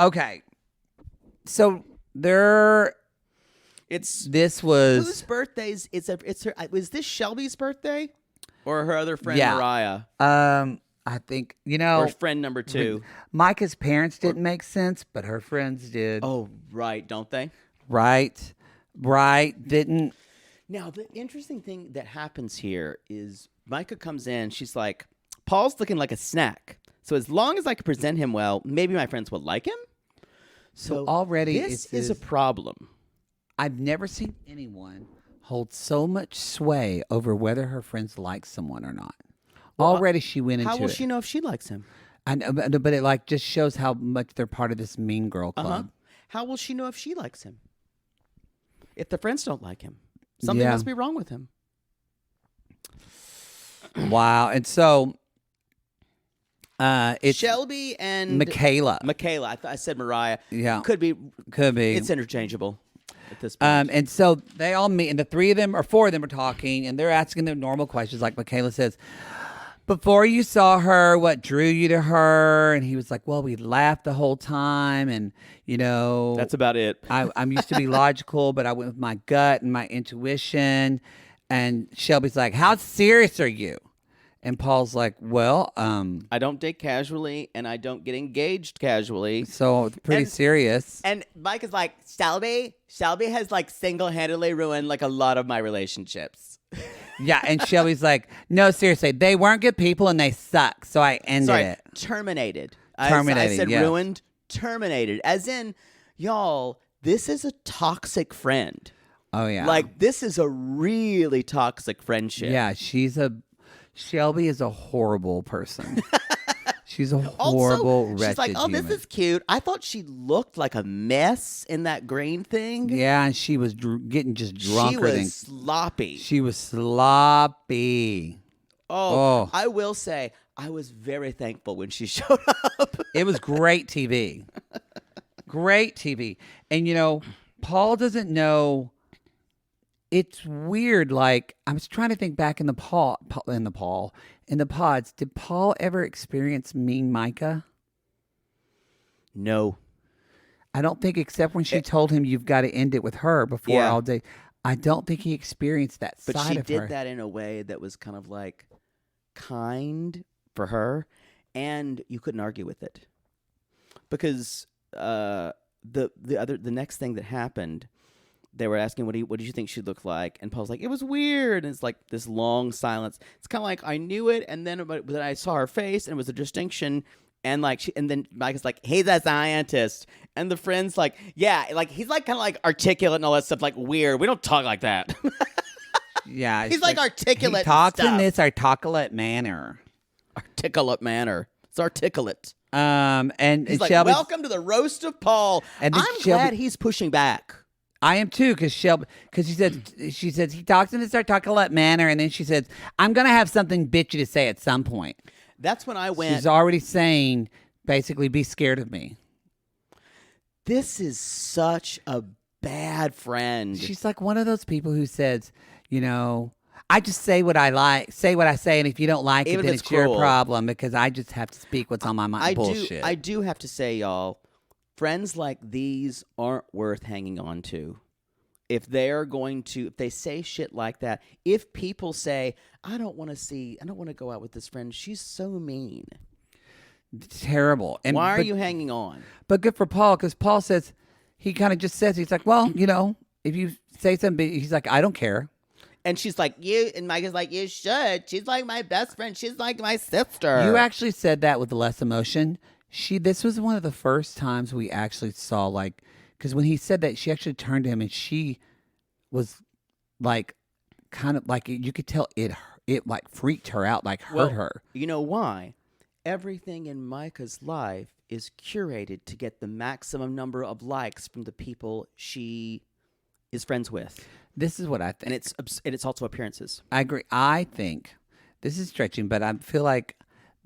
Okay. So this was whose birthdays? It's her. Was this Shelby's birthday or her other friend Mariah? I think or friend number 2. Micah's parents didn't make sense, but her friends did. Oh, right, don't they? Right, didn't. Now, the interesting thing that happens here is Micah comes in. She's like, Paul's looking like a snack. So as long as I can present him well, maybe my friends will like him. So already this is a problem. I've never seen anyone hold so much sway over whether her friends like someone or not. Well, already she went into it. How will she know if she likes him? I know, but it just shows how much they're part of this mean girl club. How will she know if she likes him? If the friends don't like him. Something must be wrong with him. Wow. And so it's Shelby and Michaela. I said Mariah. Yeah. Could be. It's interchangeable at this point. And so they all meet, and the 3 of them or 4 of them are talking, and they're asking their normal questions. Like Michaela says, before you saw her, what drew you to her? And he was like, well, we laughed the whole time. And, that's about it. I'm used to be logical, but I went with my gut and my intuition. And Shelby's like, how serious are you? And Paul's like, well, I don't date casually and I don't get engaged casually. So it's pretty serious. And Mike is like, Shelby has like single-handedly ruined like a lot of my relationships. Yeah, and Shelby's like, no, seriously, they weren't good people and they suck. So I ended it. Terminated. Terminated, I said yes. Ruined, terminated. As in, y'all, this is a toxic friend. Oh, yeah. Like, this is a really toxic friendship. Yeah, Shelby is a horrible person. She's a horrible, wretched she's like, oh, human. this is cute. I thought she looked like a mess in that green thing. Yeah, and she was getting just drunker. She was sloppy. She was sloppy. Oh, I will say, I was very thankful when she showed up. It was great TV. Great TV. And, Paul doesn't know it's weird. Like I was trying to think back in the pods. Did Paul ever experience mean Micah? No. I don't think, except when she told him you've got to end it with her before all day. I don't think he experienced that side of her. But she did that in a way that was kind of like kind for her, and you couldn't argue with it because the next thing that happened, they were asking what did you think she looked like, and Paul's like, it was weird, and it's like this long silence. It's kind of like I knew it, and then I saw her face, and it was a distinction. And and then Mike is like, he's a scientist. And the friend's like, yeah, like he's like kind of like articulate and all that stuff, like weird. We don't talk like that. Yeah. He's like articulate. He talks in this articulate manner. Articulate manner. It's articulate. And he's like, Shelby's, welcome to the roast of Paul. And I'm glad he's pushing back. I am too, because she said he talks in this articulate manner, and then she says, I'm gonna have something bitchy to say at some point. That's when I went. She's already saying, basically, be scared of me. This is such a bad friend. She's like one of those people who says, I just say what I like, say what I say, and if you don't like it, then it's your problem because I just have to speak what's on my mind. Bullshit. I do have to say, y'all, friends like these aren't worth hanging on to. If they say shit like that, if people say, I don't want to go out with this friend, she's so mean. Terrible. Why are you hanging on? But good for Paul, because Paul says, he kind of just says, he's like, well, if you say something, he's like, I don't care. And she's like, and Mike is like, you should. She's like my best friend. She's like my sister. You actually said that with less emotion. This was one of the first times we actually saw, like, because when he said that, she actually turned to him and she was like, kind of like, you could tell it like freaked her out, like hurt her. You know why? Everything in Micah's life is curated to get the maximum number of likes from the people she is friends with. This is what I think. And it's also appearances. I agree. I think this is stretching, but I feel like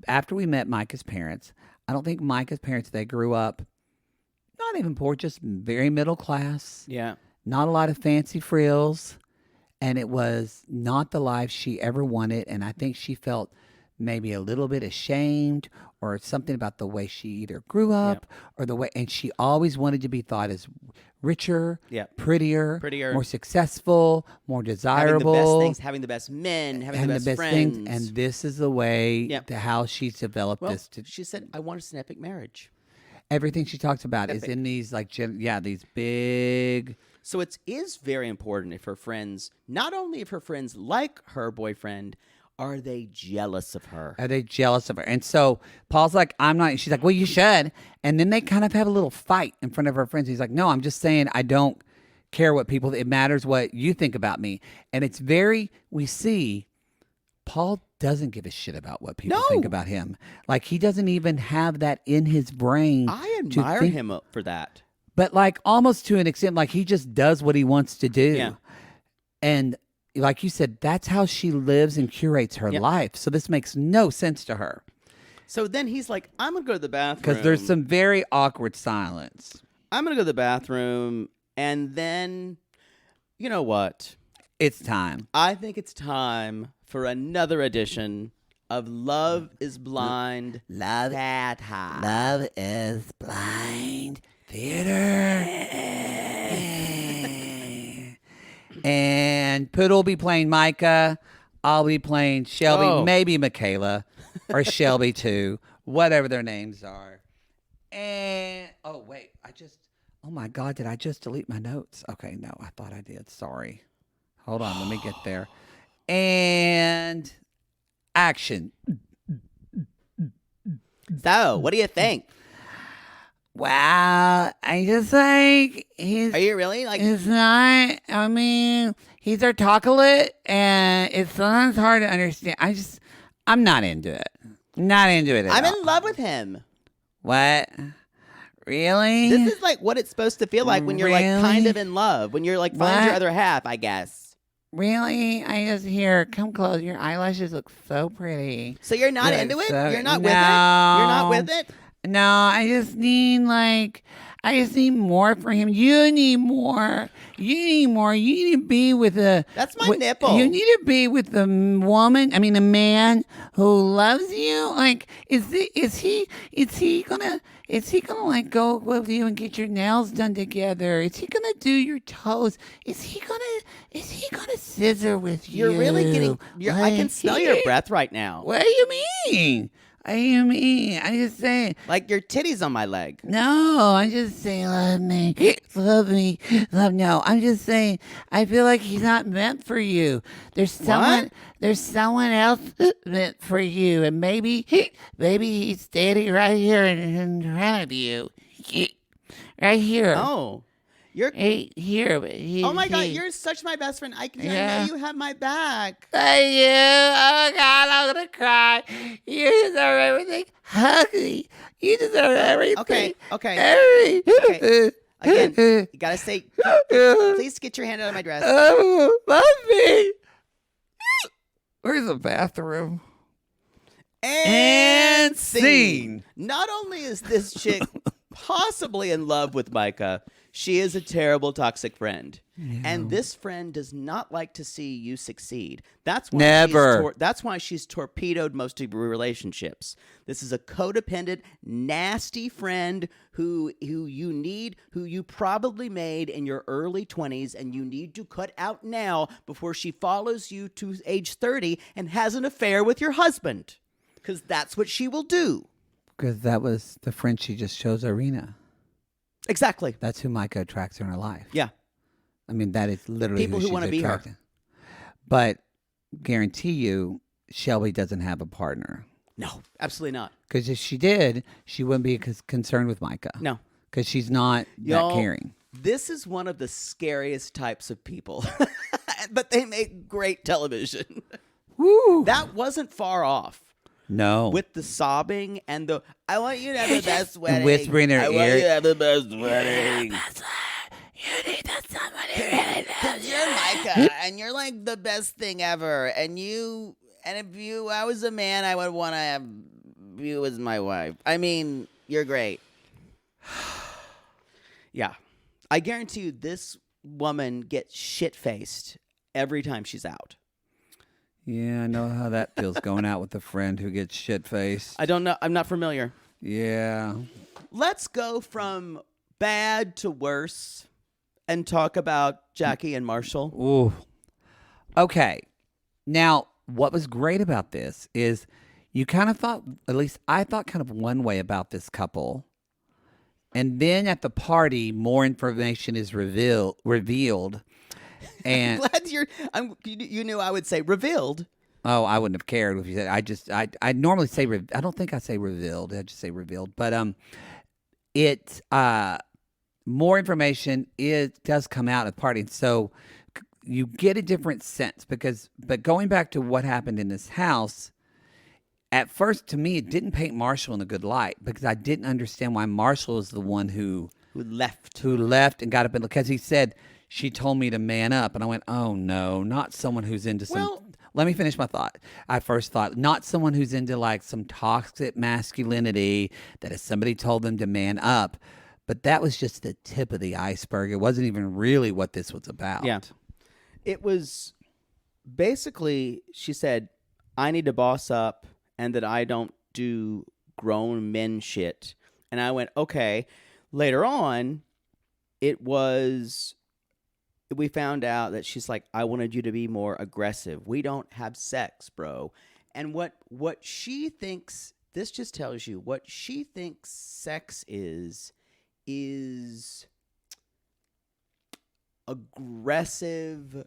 after we met Micah's parents, I don't think Micah's parents, they grew up not even poor, just very middle class. Yeah. Not a lot of fancy frills. And it was not the life she ever wanted. And I think she felt maybe a little bit ashamed or something about the way she either grew up or the way, and she always wanted to be thought as richer, prettier, more successful, more desirable. Having the best things, having the best men, having the best friends. Things. And this is the way to how she's developed this. She said, I want an epic marriage. Everything she talks about is in these these big. So it is very important if her friends, not only if her friends like her boyfriend, are they jealous of her? Are they jealous of her? And so Paul's like, I'm not. She's like, well, you should. And then they kind of have a little fight in front of her friends. He's like, no, I'm just saying I don't care what people, it matters what you think about me. And it's we see Paul doesn't give a shit about what people think about him. Like he doesn't even have that in his brain. I admire him for that. But like almost to an extent, like he just does what he wants to do. Yeah. And like you said, that's how she lives and curates her life. So this makes no sense to her. So then he's like, I'm going to go to the bathroom. Because there's some very awkward silence. I'm going to go to the bathroom. And then, you know what? It's time. I think it's time for another edition of Love is Blind. Love is Blind Theater. And Poodle will be playing Micah. I'll be playing Shelby, maybe Michaela, or Shelby too, whatever their names are. And oh my God, did I just delete my notes? Okay, no, I thought I did. Sorry. Hold on, let me get there. And action. So, what do you think? Wow, I just like he's. Are you really like? It's not. I mean, he's articulate, and it's sometimes hard to understand. I'm not into it. Not into it at I'm all. in love with him. What? Really? This is like what it's supposed to feel like when you're like kind of in love. When you're like find your other half, I guess. Really? Come close. Your eyelashes look so pretty. So you're not into it? You're not with it? You're not with it? No, I just need I just need more for him. You need more. You need more. You need to be with a. That's my nipple. You need to be with a woman. I mean, a man who loves you. Like, is he gonna like go with you and get your nails done together? Is he gonna do your toes? Is he gonna scissor with you? You're really getting. I can smell your breath right now. What do you mean? What do you mean? I'm just saying. Like your titties on my leg. No, I'm just saying, love me, love me, love. No, I'm just saying, I feel like he's not meant for you. There's someone else meant for you, and maybe he's standing right here in front of you, right here. Oh. You're here. Oh my God, you're such my best friend. I know you have my back. Thank you. Oh God, I'm gonna cry. You deserve everything. Hug me. You deserve everything. Okay. Again, you gotta say, please get your hand out of my dress. Oh, love me. Where's the bathroom? And scene. Not only is this chick possibly in love with Micah, she is a terrible toxic friend. Yeah. And this friend does not like to see you succeed. That's why that's why she's torpedoed most of your relationships. This is a codependent, nasty friend who you probably made in your early 20s, and you need to cut out now before she follows you to age 30 and has an affair with your husband. Because that's what she will do. Because that was the friend she just chose, Irina. Exactly. That's who Micah attracts in her life. Yeah. I mean, that is literally people who want to be her. But guarantee you, Shelby doesn't have a partner. No, absolutely not. Because if she did, she wouldn't be concerned with Micah. No. Because she's not that caring. This is one of the scariest types of people. But they make great television. Woo. That wasn't far off. No. With the sobbing and the, I want you to have the best wedding. And whispering in her ear. I want you to have the best wedding. You need somebody really loves you. You're Micah, and you're like the best thing ever. And if I was a man, I would want to have you as my wife. I mean, you're great. Yeah. I guarantee you this woman gets shit-faced every time she's out. Yeah, I know how that feels going out with a friend who gets shit-faced. I don't know. I'm not familiar. Yeah. Let's go from bad to worse and talk about Jackie and Marshall. Ooh. Okay. Now, what was great about this is you kind of thought, at least I thought kind of one way about this couple. And then at the party, more information is revealed. And I'm glad you knew I would say revealed. Oh, I wouldn't have cared if you said. I normally say. I don't think I say revealed. I just say revealed. But it more information does come out at the party, so you get a different sense But going back to what happened in this house, at first to me it didn't paint Marshall in a good light because I didn't understand why Marshall is the one who left and got up because he said. She told me to man up, and I went, oh, no, not someone who's into let me finish my thought. I first thought, not someone who's into, like, some toxic masculinity that if somebody told them to man up. But that was just the tip of the iceberg. It wasn't even really what this was about. Yeah. It was basically, she said, I need to boss up and that I don't do grown men shit. And I went, okay. Later on, we found out that she's like, I wanted you to be more aggressive. We don't have sex, bro. And what she thinks, this just tells you, what she thinks sex is aggressive,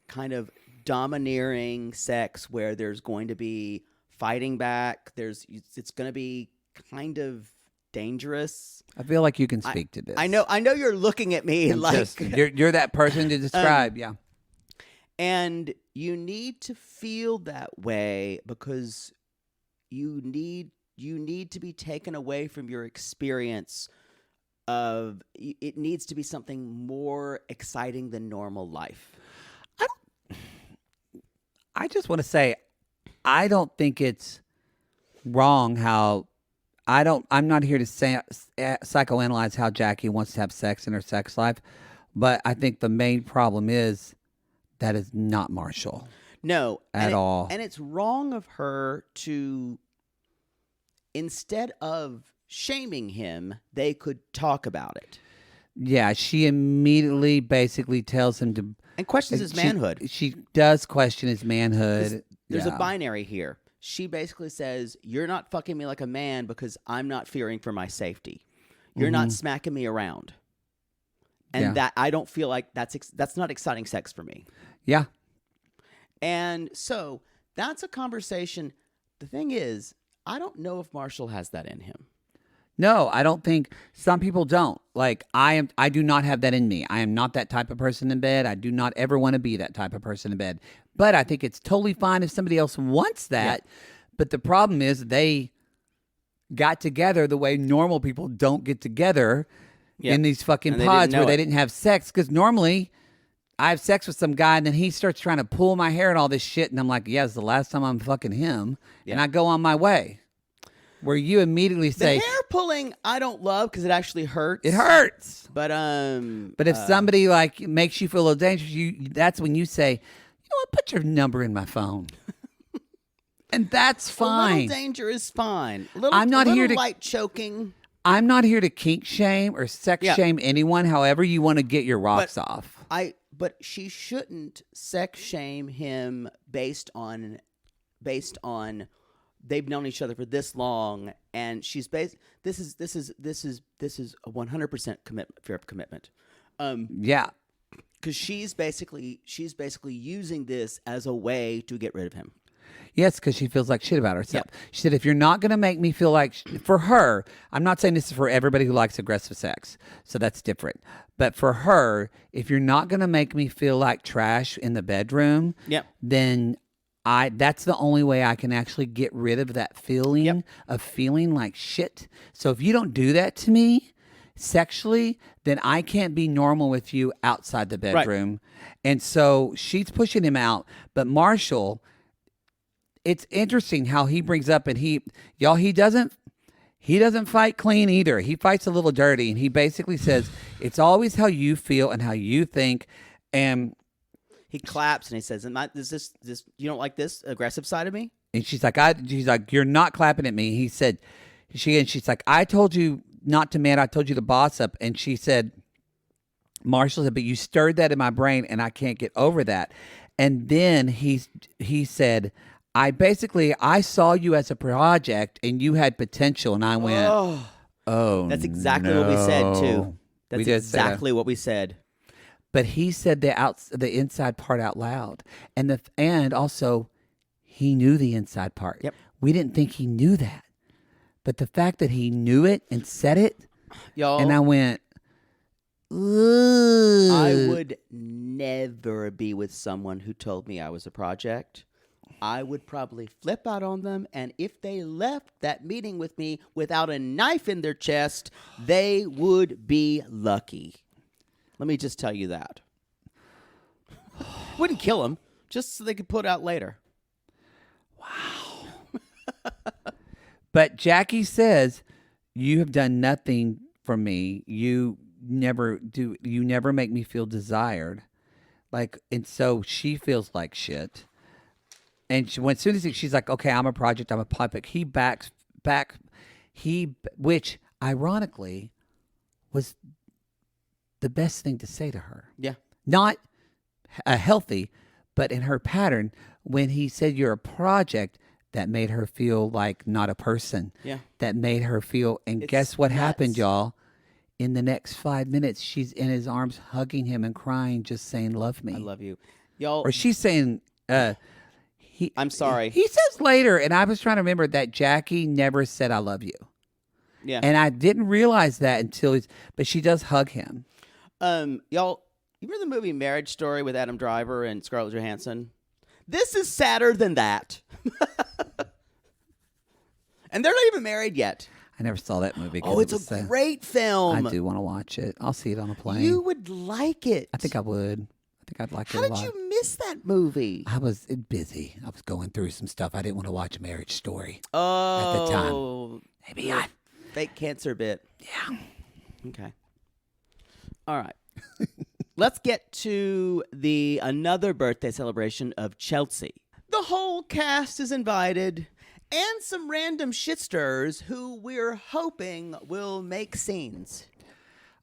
kind of domineering sex where there's going to be fighting back. It's going to be kind of dangerous. I feel like you can speak to this. I know you're looking at me you're that person to describe, yeah. And you need to feel that way because you need to be taken away from your experience of it needs to be something more exciting than normal life. I just want to say I don't think it's wrong how I'm not here to psychoanalyze how Jackie wants to have sex in her sex life, but I think the main problem is that is not Marshall. No, at all. And it's wrong of her to, instead of shaming him, they could talk about it. Yeah, she immediately basically tells him to... And questions his manhood. She does question his manhood. There's a binary here. She basically says, you're not fucking me like a man because I'm not fearing for my safety. You're not smacking me around. And that I don't feel like that's not exciting sex for me. Yeah. And so that's a conversation. The thing is, I don't know if Marshall has that in him. No, I don't think some people don't. Like I do not have that in me. I am not that type of person in bed. I do not ever want to be that type of person in bed. But I think it's totally fine if somebody else wants that. Yeah. But the problem is they got together the way normal people don't get together in these fucking pods where they didn't have sex. Because normally I have sex with some guy and then he starts trying to pull my hair and all this shit. And I'm like, yeah, it's the last time I'm fucking him. Yeah. And I go on my way. Where you immediately say... The hair pulling, I don't love because it actually hurts. It hurts. But if somebody like makes you feel a little dangerous, that's when you say, you know what, put your number in my phone. And that's fine. A little danger is fine. I'm not here to light choking. I'm not here to kink shame or sex shame anyone. However you want to get your rocks off. But she shouldn't sex shame him based on they've known each other for this long, and she's this is a 100% fear of commitment. Yeah, because she's basically using this as a way to get rid of him. Yes, because she feels like shit about herself. Yep. She said, if you're not going to make me feel like... For her, I'm not saying this is for everybody who likes aggressive sex, so that's different. But for her, if you're not going to make me feel like trash in the bedroom, then that's the only way I can actually get rid of that feeling of feeling like shit. So if you don't do that to me sexually, then I can't be normal with you outside the bedroom. Right. And so she's pushing him out. But Marshall... It's interesting how he brings up, and he doesn't fight clean either. He fights a little dirty, and he basically says it's always how you feel and how you think. And he claps and he says, "Is this you don't like this aggressive side of me?" And she's like, "You're not clapping at me." He said, she's like, "I told you not to man. I told you to boss up." And she said, Marshall said, "But you stirred that in my brain, and I can't get over that." And then he said, I saw you as a project and you had potential, and I went, oh, that's exactly what we said too. That's exactly what we said. But he said the inside part out loud, and also he knew the inside part. Yep. We didn't think he knew that, but the fact that he knew it and said it, y'all, and I went, ugh. I would never be with someone who told me I was a project. I would probably flip out on them, and if they left that meeting with me without a knife in their chest, they would be lucky. Let me just tell you that. Wouldn't kill them, just so they could put out later. Wow. But Jackie says, you have done nothing for me. You never make me feel desired. And so she feels like shit. And as soon as she's like, okay, I'm a project, I'm a puppet, he backs back, which ironically was the best thing to say to her. Yeah. Not healthy, but in her pattern, when he said you're a project, that made her feel like not a person. Yeah. That made her feel, and guess what happened, y'all? In the next 5 minutes, she's in his arms, hugging him and crying, just saying, love me. I love you. Y'all. Or she's saying... I'm sorry. He says later, and I was trying to remember that Jackie never said I love you. Yeah. And I didn't realize that but she does hug him. Y'all, you remember the movie Marriage Story with Adam Driver and Scarlett Johansson? This is sadder than that. And they're not even married yet. I never saw that movie. Oh, it's a great film. I do want to watch it. I'll see it on a plane. You would like it. I think I would. I think I'd like it a lot. How did you miss that movie? I was busy. I was going through some stuff. I didn't want to watch Marriage Story at the time. Maybe fake cancer bit. Yeah. Okay. All right. Let's get to another birthday celebration of Chelsea. The whole cast is invited, and some random shitsters who we're hoping will make scenes.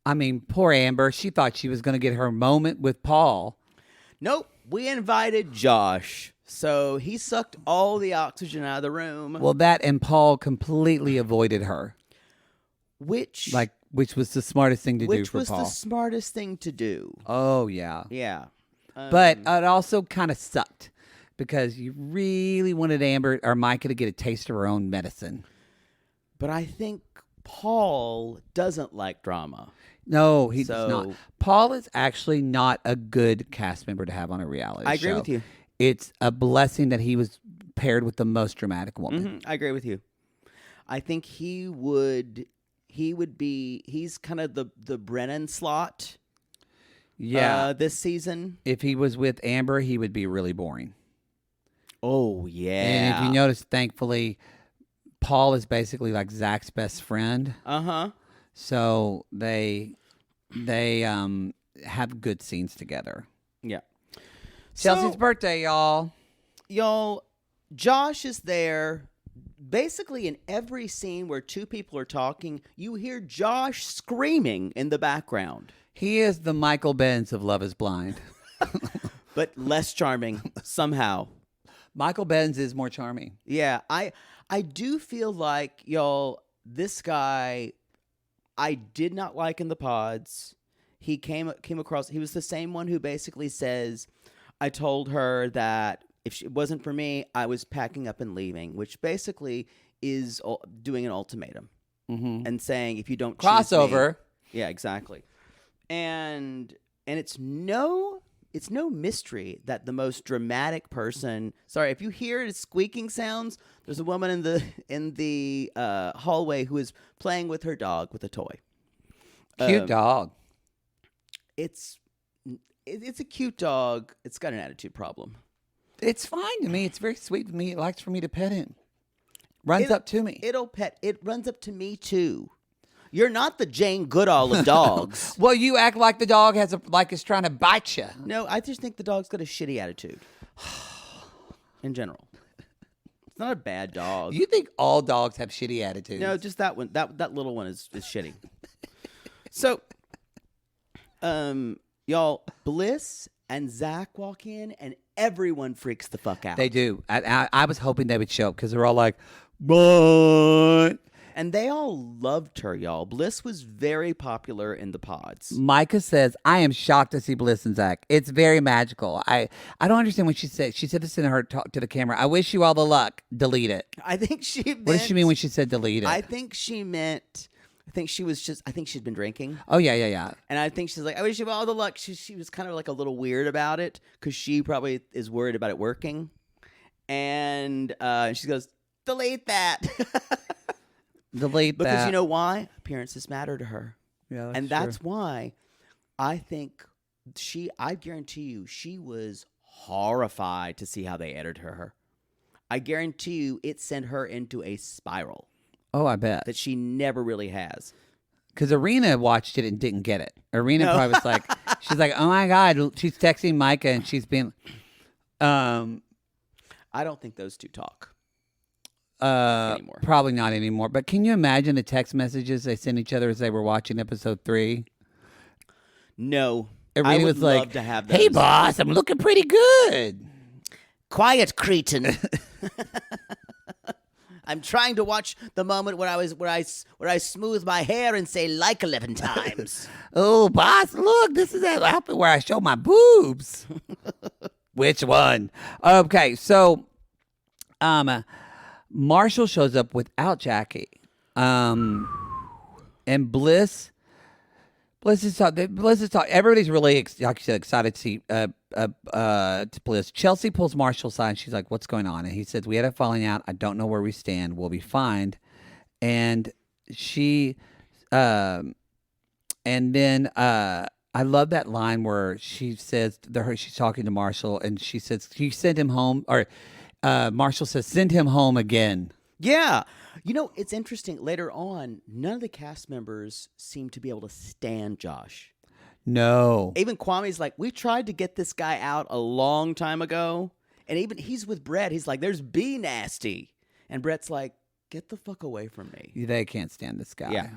I mean, poor Amber. She thought she was going to get her moment with Paul. Nope. We invited Josh. So he sucked all the oxygen out of the room. Well, that and Paul completely avoided her. Which was the smartest thing to do for Paul. Which was the smartest thing to do. Oh, yeah. Yeah. But it also kind of sucked because you really wanted Amber or Micah to get a taste of her own medicine. But I think Paul doesn't like drama. No, he does not. Paul is actually not a good cast member to have on a reality show. I agree with you. It's a blessing that he was paired with the most dramatic woman. Mm-hmm. I agree with you. I think he's kind of the Brennan slot. Yeah. This season. If he was with Amber, he would be really boring. Oh, yeah. And if you notice, thankfully, Paul is basically like Zach's best friend. Uh-huh. So they have good scenes together. Yeah. Chelsea's birthday, y'all. Y'all, Josh is there. Basically, in every scene where two people are talking, you hear Josh screaming in the background. He is the Michael Benz of Love is Blind. But less charming, somehow. Michael Benz is more charming. Yeah, I do feel like, y'all, this guy, I did not like in the pods. He came across, he was the same one who basically says, I told her that if it wasn't for me, I was packing up and leaving, which basically is doing an ultimatum and saying, if you don't crossover. Choose me, yeah, exactly. And it's no mystery that the most dramatic person. Sorry, if you hear squeaking sounds, there's a woman in the hallway who is playing with her dog with a toy. Cute dog. It's a cute dog. It's got an attitude problem. It's fine to me. It's very sweet to me. It likes for me to pet him. Runs up to me. It runs up to me too. You're not the Jane Goodall of dogs. Well, you act like the dog is trying to bite you. No, I just think the dog's got a shitty attitude. In general. It's not a bad dog. You think all dogs have shitty attitudes? No, just that one. That little one is shitty. So, y'all, Bliss and Zach walk in, and everyone freaks the fuck out. They do. I was hoping they would show up because they're all like, "What?" And they all loved her, y'all. Bliss was very popular in the pods. Micah says, I am shocked to see Bliss and Zach. It's very magical. I don't understand what she said. She said this in her talk to the camera. I wish you all the luck. Delete it. I think she meant... What does she mean when she said delete it? I think she meant... I think she'd been drinking. Oh, yeah. And I think she's like, I wish you all the luck. She was kind of like a little weird about it because she probably is worried about it working. And she goes, delete that. Delete that. Because you know why? Appearances matter to her. Yeah, that's why I think I guarantee you, she was horrified to see how they edited her. I guarantee you it sent her into a spiral. Oh, I bet. That she never really has. Because Arena watched it and didn't get it. Arena probably was like, she's like, oh my God. She's texting Micah and she's been... I don't think those two talk. Anymore. Probably not anymore. But can you imagine the text messages they sent each other as they were watching episode 3? No. Arena I would was like, love to have those. Hey, boss, I'm looking pretty good. Quiet, cretin. I'm trying to watch the moment where I smooth my hair and say like 11 times. Oh, boss, look, this is that outfit where I show my boobs. Which one? Okay, so Marshall shows up without Jackie. And Bliss is talking. Everybody's really, like you said, excited to see to Bliss. Chelsea pulls Marshall aside. She's like, "What's going on?" And he says, "We had a falling out. I don't know where we stand. We'll be fine." And she, and then I love that line where she says she's talking to Marshall, and she says, "You send him home," or Marshall says, "Send him home again." Yeah. You know, it's interesting. Later on, none of the cast members seem to be able to stand Josh. No. Even Kwame's like, we tried to get this guy out a long time ago. And even he's with Brett. He's like, there's B nasty. And Brett's like, get the fuck away from me. They can't stand this guy. Yeah.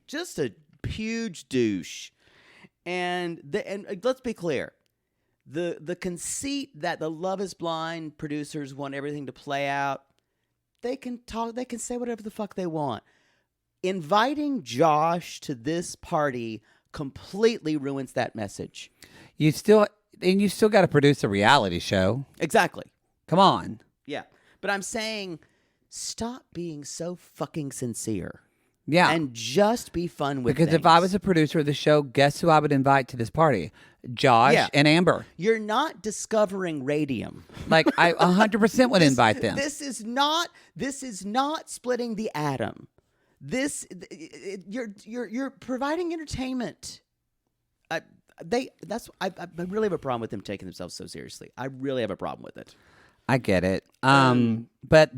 Just a huge douche. And let's be clear. The conceit that the Love is Blind producers want everything to play out, they can say whatever the fuck they want. Inviting Josh to this party completely ruins that message. You still got to produce a reality show. Exactly. Come on. Yeah. But I'm saying, stop being so fucking sincere. Yeah. And just be fun with Because things. if I was a producer of the show, guess who I would invite to this party? Josh and Amber. You're not discovering radium. Like, I 100% would invite them. This is not splitting the atom. You're providing entertainment. I really have a problem with them taking themselves so seriously. I really have a problem with it. I get it. But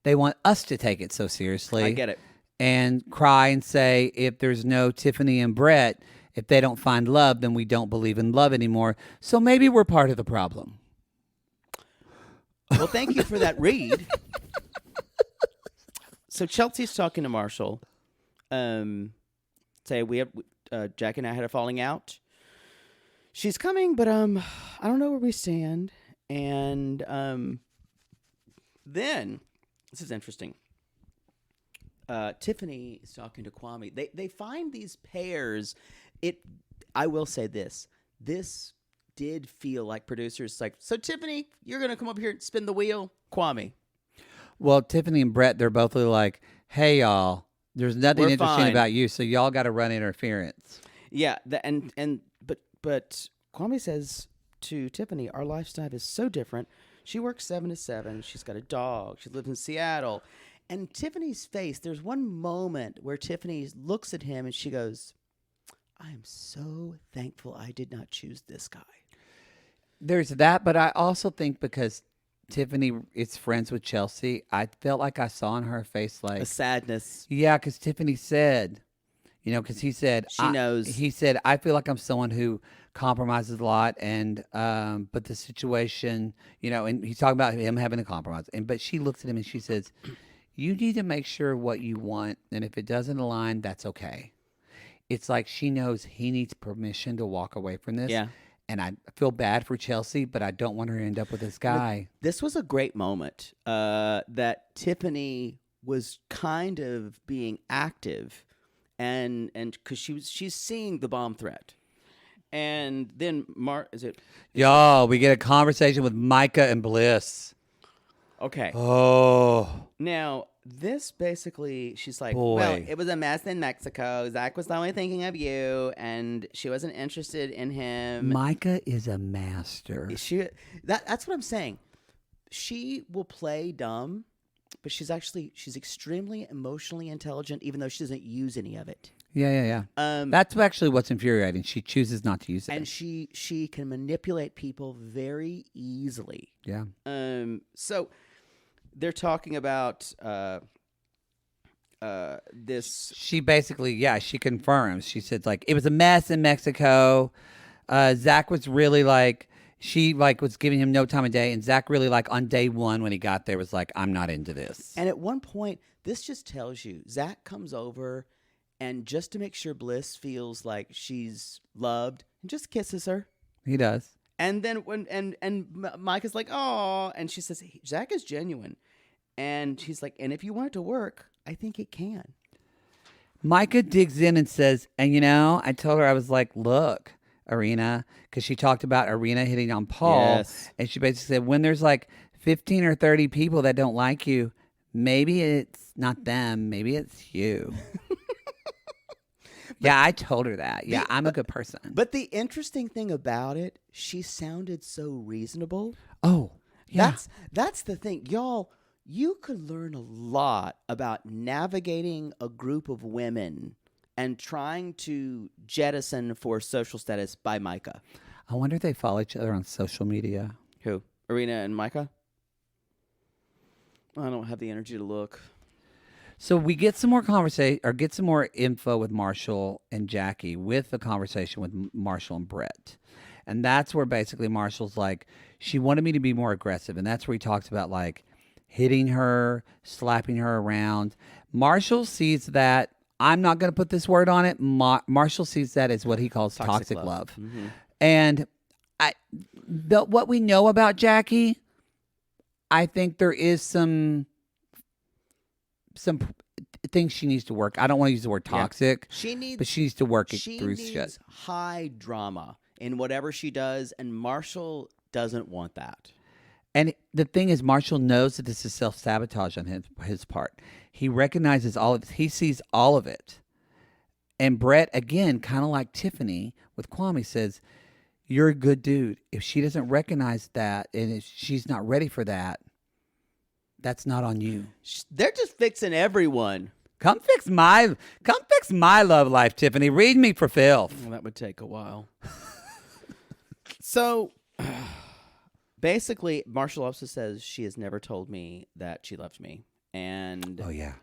they want us to take it so seriously. I get it. And cry and say, if there's no Tiffany and Brett, if they don't find love, then we don't believe in love anymore. So maybe we're part of the problem. Well, thank you for that read. So Chelsea's talking to Marshall. Say we have Jack and I had a falling out. She's coming, but I don't know where we stand. And then this is interesting. Tiffany is talking to Kwame. They find these pairs. I will say this. This did feel like producers like, so Tiffany, you're going to come up here and spin the wheel? Kwame. Well, Tiffany and Brett, they're both really like, hey, y'all, there's nothing We're interesting fine. about you, so y'all got to run interference. Yeah, but Kwame says to Tiffany, our lifestyle is so different. She works 7 to 7. She's got a dog. She lives in Seattle. And Tiffany's face, there's one moment where Tiffany looks at him and she goes, I am so thankful I did not choose this guy. There's that, but I also think because Tiffany is friends with Chelsea, I felt like I saw in her face like A sadness. Yeah, because Tiffany said, because he said She knows. He said, I feel like I'm someone who compromises a lot, and but the situation, and he's talking about him having a compromise, but she looks at him and she says, you need to make sure what you want, and if it doesn't align, that's okay. It's like she knows he needs permission to walk away from this. Yeah. And I feel bad for Chelsea, but I don't want her to end up with this guy. This was a great moment that Tiffany was kind of being active, and because she's seeing the bomb threat, and then Y'all, we get a conversation with Micah and Bliss. Okay. Oh. Now, this basically, she's like, Boy. well, it was a mess in Mexico. Zach was only thinking of you, and she wasn't interested in him. Micah is a master. That's what I'm saying. She will play dumb, but she's extremely emotionally intelligent, even though she doesn't use any of it. Yeah. That's actually what's infuriating. She chooses not to use it. And she can manipulate people very easily. Yeah. So they're talking about this. She basically, she confirms. She said, like, it was a mess in Mexico. Zach was really like, she like was giving him no time of day. And Zach really like on day one when he got there was like, I'm not into this. And at one point, this just tells you, Zach comes over and just to make sure Bliss feels like she's loved, and just kisses her. He does. And then Mike is like, oh, and she says, Zach is genuine. And she's like, and if you want it to work, I think it can. Micah digs in and says, and I told her, I was like, look, Arena, because she talked about Arena hitting on Paul. Yes. And she basically said, when there's like 15 or 30 people that don't like you, maybe it's not them, maybe it's you. Yeah, I told her that. Yeah, I'm a good person. But the interesting thing about it, she sounded so reasonable. Oh, yeah. That's the thing. Y'all, you could learn a lot about navigating a group of women and trying to jettison for social status by Micah. I wonder if they follow each other on social media. Who? Arena and Micah? I don't have the energy to look. So we get some more conversation, or get some more info with Marshall and Jackie with the conversation with Marshall and Brett. And that's where basically Marshall's like, she wanted me to be more aggressive. And that's where he talks about like hitting her, slapping her around. Marshall sees that, I'm not going to put this word on it. Marshall sees that as what he calls toxic love. Mm-hmm. And what we know about Jackie, I think there is some things she needs to work. I don't want to use the word toxic. Yeah. But she needs to work it through shit. shit. High drama in whatever she does, and Marshall doesn't want that. And the thing is, Marshall knows that this is self-sabotage on his part. He recognizes all of it. He sees all of it. And Brett, again, kind of like Tiffany with Kwame, says, you're a good dude. If she doesn't recognize that, and if she's not ready for that, that's not on you. They're just fixing everyone. Come fix my love life, Tiffany. Read me for filth. Well, that would take a while. So, basically, Marshall also says she has never told me that she loved me, and oh yeah,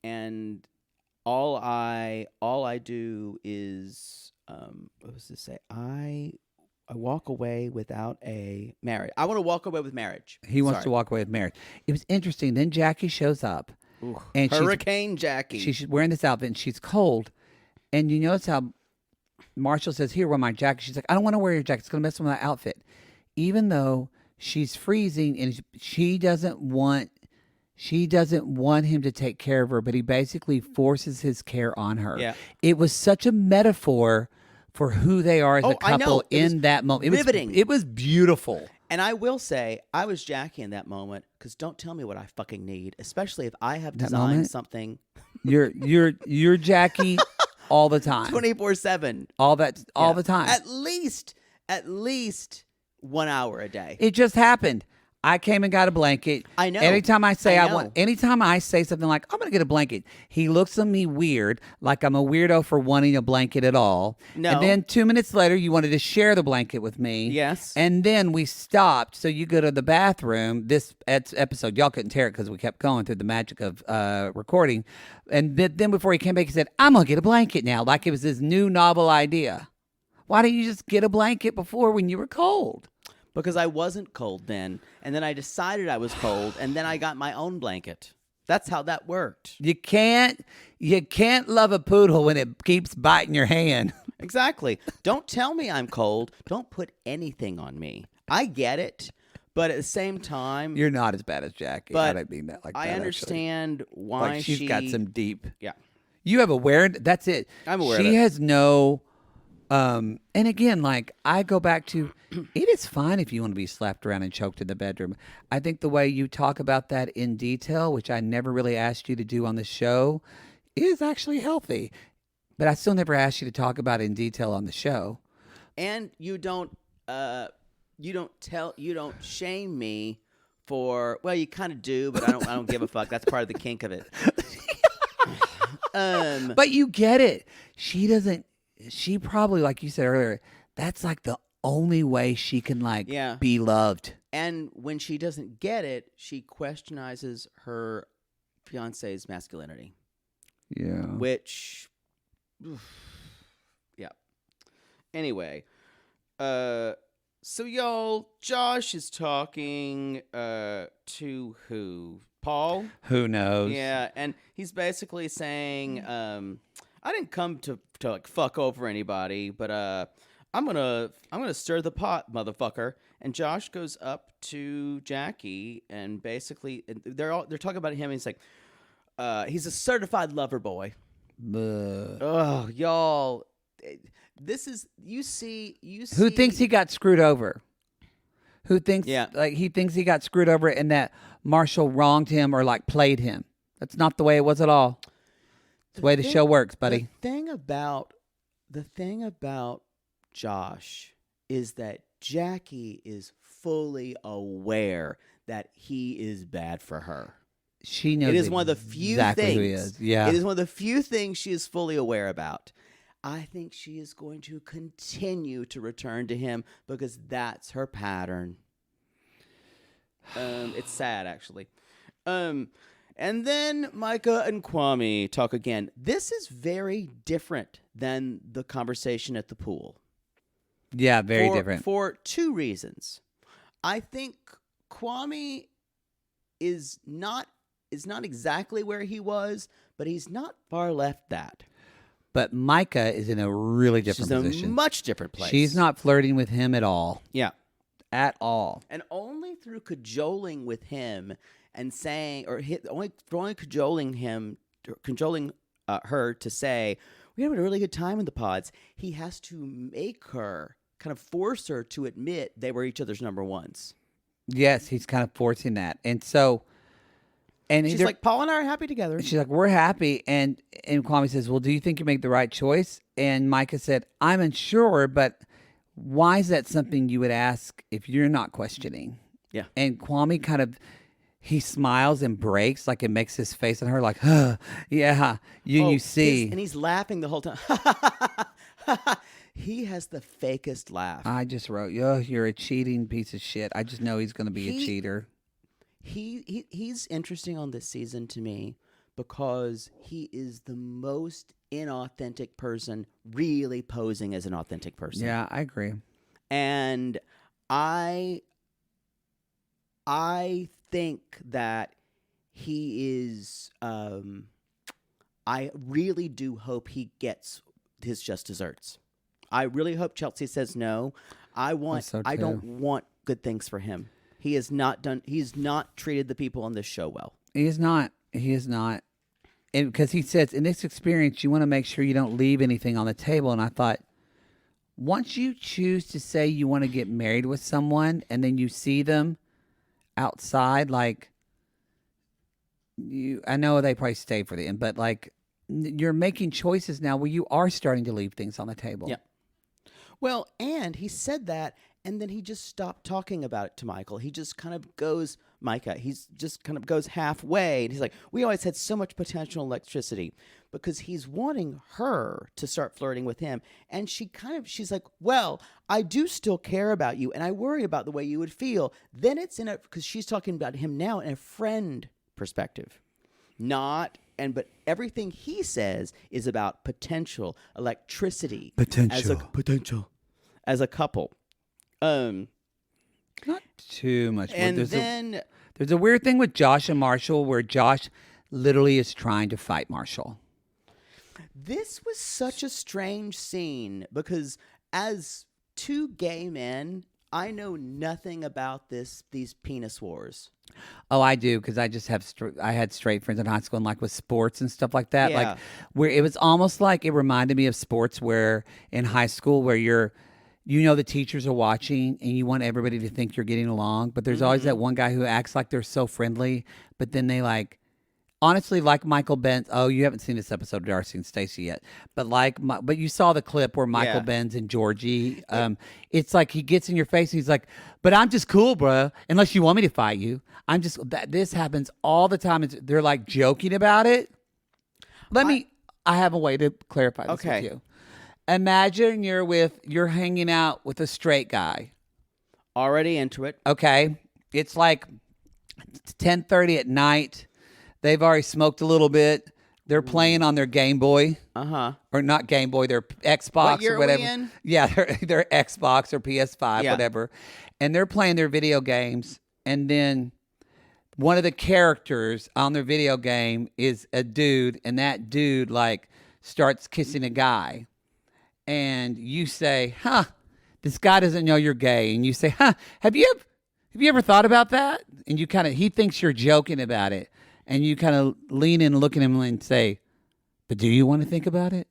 and all I do is what was to say? I walk away without a marriage. I want to walk away with marriage. He wants to walk away with marriage. It was interesting. Then Jackie shows up. Ooh, and Hurricane Jackie. She's wearing this outfit and she's cold. And you notice how Marshall says, here, wear my jacket. She's like, I don't want to wear your jacket. It's going to mess with my outfit. Even though she's freezing and she doesn't want him to take care of her, but he basically forces his care on her. Yeah. It was such a metaphor for who they are as a couple in that moment. Riveting. It was beautiful. And I will say, I was Jackie in that moment, because don't tell me what I fucking need, especially if I have designed something. You're Jackie all the time. 24/7. All the time. At least 1 hour a day. It just happened. I came and got a blanket. I know. Anytime I say something like, I'm going to get a blanket, he looks at me weird, like I'm a weirdo for wanting a blanket at all. No. And then 2 minutes later, you wanted to share the blanket with me. Yes. And then we stopped. So you go to the bathroom. This episode, y'all couldn't tear it because we kept going through the magic of recording. And then before he came back, he said, I'm going to get a blanket now. Like it was this new novel idea. Why didn't you just get a blanket before when you were cold? Because I wasn't cold then, and then I decided I was cold, and then I got my own blanket. That's how that worked. You can't love a poodle when it keeps biting your hand. Exactly. Don't tell me I'm cold. Don't put anything on me. I get it, but at the same time, you're not as bad as Jackie. But I don't mean that like that. I understand actually. why like she's got some deep. Yeah. You have awareness. That's it. I'm aware of it. She has no. And again, like I go back to, it is fine if you want to be slapped around and choked in the bedroom. I think the way you talk about that in detail, which I never really asked you to do on the show, is actually healthy. But I still never asked you to talk about it in detail on the show. And you don't shame me for, well, you kind of do, but I don't give a fuck. That's part of the kink of it. But you get it. She probably, like you said earlier, that's like the only way she can be loved. And when she doesn't get it, she questionizes her fiance's masculinity. Yeah. Which, yeah. Anyway, so y'all, Josh is talking to who? Paul? Who knows? Yeah, and he's basically saying, I didn't come to like fuck over anybody, but I'm gonna stir the pot, motherfucker. And Josh goes up to Jackie and basically they're talking about him. And he's like, he's a certified lover boy. Oh, y'all, this is you see. Who thinks he got screwed over? Who thinks he thinks he got screwed over and that Marshall wronged him or like played him? That's not the way it was at all. It's the way the show works, buddy. The thing about Josh is that Jackie is fully aware that he is bad for her. She knows it is one of the few things. Who he is. Yeah. It is one of the few things she is fully aware about. I think she is going to continue to return to him because that's her pattern. It's sad, actually. And then Micah and Kwame talk again. This is very different than the conversation at the pool. Yeah, very different. For two reasons. I think Kwame is not exactly where he was, but he's not far left that. But Micah is in a really different position. She's in a much different place. She's not flirting with him at all. Yeah. At all. And only through cajoling with him and saying, or only cajoling her to say, we had a really good time in the pods, he has to make her, kind of force her to admit they were each other's number ones. Yes, he's kind of forcing that. And so... And she's like, Paul and I are happy together. She's like, we're happy. And Kwame says, well, do you think you make the right choice? And Micah said, I'm unsure, but why is that something you would ask if you're not questioning? Yeah. And Kwame he smiles and breaks, like it makes his face on her like, yeah, you see. And he's laughing the whole time. He has the fakest laugh. I just wrote, you're a cheating piece of shit. I just know he's going to be a cheater. He's interesting on this season to me because he is the most inauthentic person, really posing as an authentic person. Yeah, I agree. And I think that he is. I really do hope he gets his just desserts. I really hope Chelsea says no. I don't want good things for him. He has not treated the people on this show well. He is not. And because he says, in this experience, you want to make sure you don't leave anything on the table. And I thought, once you choose to say you want to get married with someone and then you see them outside, like, I know they probably stay for the end, but like, you're making choices now where you are starting to leave things on the table. Yeah. Well, and he said that, and then he just stopped talking about it to Michael. He just kind of goes, Micah, he's just kind of goes halfway. And he's like, we always had so much potential electricity, because he's wanting her to start flirting with him. And she's like, well, I do still care about you, and I worry about the way you would feel. Then it's because she's talking about him now in a friend perspective. But everything he says is about potential electricity. Potential as a couple. Not too much. And there's a weird thing with Josh and Marshall where Josh literally is trying to fight Marshall. This was such a strange scene because as two gay men, I know nothing about these penis wars. Oh, I do, because I just have I had straight friends in high school, and like with sports and stuff like that, Yeah. like where it was almost like it reminded me of sports where in high school where the teachers are watching and you want everybody to think you're getting along, but there's always that one guy who acts like they're so friendly, but then they honestly, like Michael Benz. Oh, you haven't seen this episode of Darcy and Stacey yet, but you saw the clip where Michael Benz and Georgie. It's like he gets in your face and he's like, "But I'm just cool, bro. Unless you want me to fight you, I'm just." This happens all the time. They're like joking about it. I have a way to clarify this with you. Imagine you're hanging out with a straight guy. Already into it. Okay, it's like 10:30 at night. They've already smoked a little bit. They're playing on their Game Boy. Or not Game Boy, their Xbox What year or whatever. Are we in? Yeah, their Xbox or PS5, whatever. And they're playing their video games. And then one of the characters on their video game is a dude. And that dude, starts kissing a guy. And you say, this guy doesn't know you're gay. And you say, have you ever thought about that? And he thinks you're joking about it. And you kind of lean in and look at him and say, but do you want to think about it?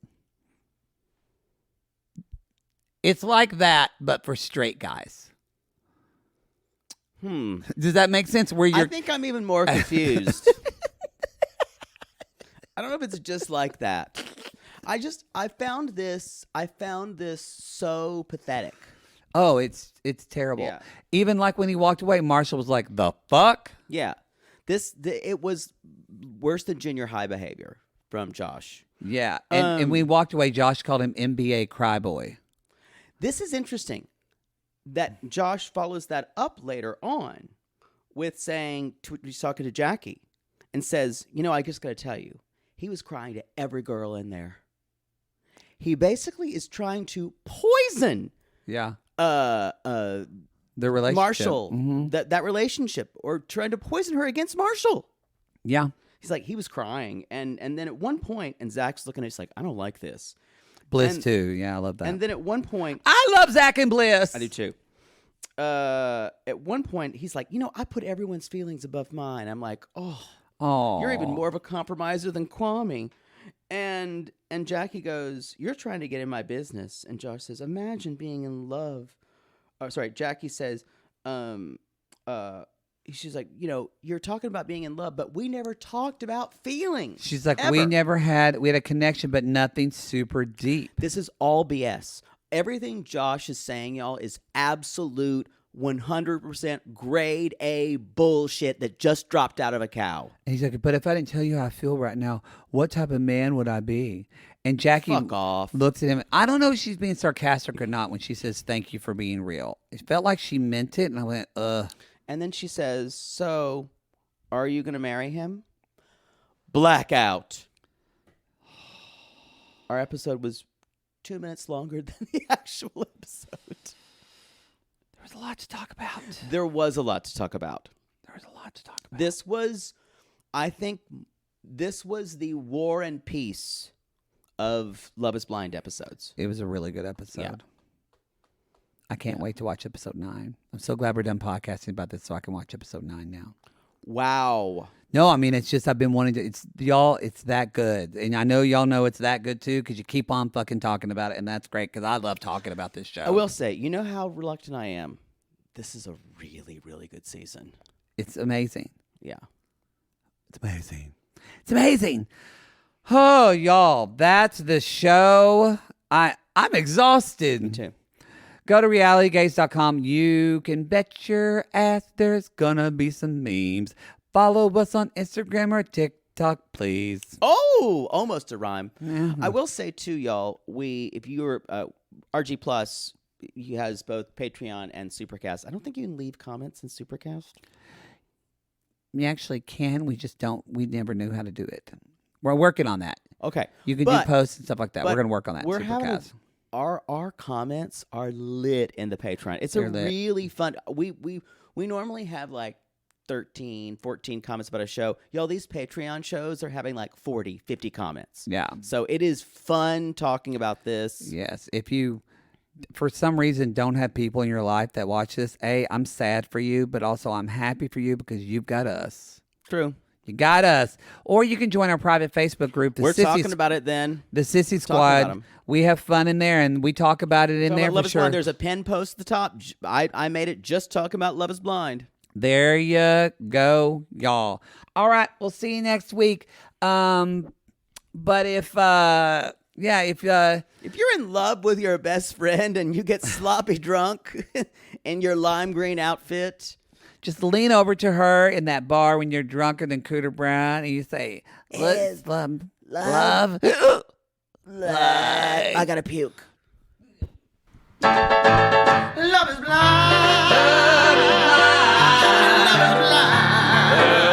It's like that, but for straight guys. Does that make sense? I think I'm even more confused. I don't know if it's just like that. I found this so pathetic. Oh, it's terrible. Yeah. Even like when he walked away, Marshall was like, the fuck? Yeah. It was worse than junior high behavior from Josh. Yeah. And when we walked away, Josh called him NBA Cryboy. This is interesting that Josh follows that up later on with saying, he's talking to Jackie and says, I just got to tell you, he was crying to every girl in there. He basically is trying to poison Yeah. Their relationship. Marshall, that relationship, or trying to poison her against Marshall. Yeah. He's like, he was crying. And then at one point, and Zach's looking at it, he's like, I don't like this. Bliss too. Yeah, I love that. And then at one point, I love Zach and Bliss. I do too. At one point, he's like, I put everyone's feelings above mine. I'm like, oh, you're even more of a compromiser than Kwame. And Jackie goes, you're trying to get in my business. And Josh says, imagine being in love. Jackie says, she's like, you're talking about being in love, but we never talked about feelings. She's like, ever. we had a connection, but nothing super deep. This is all BS. Everything Josh is saying, y'all, is absolute 100% grade A bullshit that just dropped out of a cow. And he's like, but if I didn't tell you how I feel right now, what type of man would I be? And Jackie Fuck off. looks at him. I don't know if she's being sarcastic or not when she says, thank you for being real. It felt like she meant it, and I went, ugh. And then she says, so are you going to marry him? Blackout. Our episode was 2 minutes longer than the actual episode. There was a lot to talk about. There was a lot to talk about. I think this was the War and Peace of Love is Blind episodes. It was a really good episode. Yeah. I can't wait to watch episode 9. I'm so glad we're done podcasting about this so I can watch episode 9 now. Wow. No, I mean, it's just I've been wanting to. It's that good. And I know y'all know it's that good too because you keep on fucking talking about it. And that's great because I love talking about this show. I will say, you know how reluctant I am? This is a really, really good season. It's amazing. Yeah. It's amazing. It's amazing. Oh, y'all, that's the show. I'm exhausted. Me too. Go to realitygaze.com. You can bet your ass there's gonna be some memes. Follow us on Instagram or TikTok, please. Oh, almost a rhyme. Yeah. I will say too, y'all. If you're RG Plus, he has both Patreon and Supercast. I don't think you can leave comments in Supercast. You actually can. We just don't. We never knew how to do it. We're working on that. Okay, You can do posts and stuff like that. We're gonna work on that. We're Supercast. Our comments are lit in the Patreon. It's They're really fun. We normally have like 13, 14 comments about a show. Y'all, these Patreon shows are having like 40, 50 comments. Yeah. So it is fun talking about this. Yes. If you, for some reason, don't have people in your life that watch this, I'm sad for you, but also I'm happy for you because you've got us. True. You got us. Or you can join our private Facebook group. We're talking about it then. The Sissy Squad. We have fun in there, and we talk about it in there for sure. There's a pin post at the top. I made it just talking about Love is Blind. There you go, y'all. All right, we'll see you next week. But if you're in love with your best friend and you get sloppy drunk in your lime green outfit, just lean over to her in that bar when you're drunker than Cooter Brown, and you say, "Let's love." I gotta puke. Love is blind. Love is blind.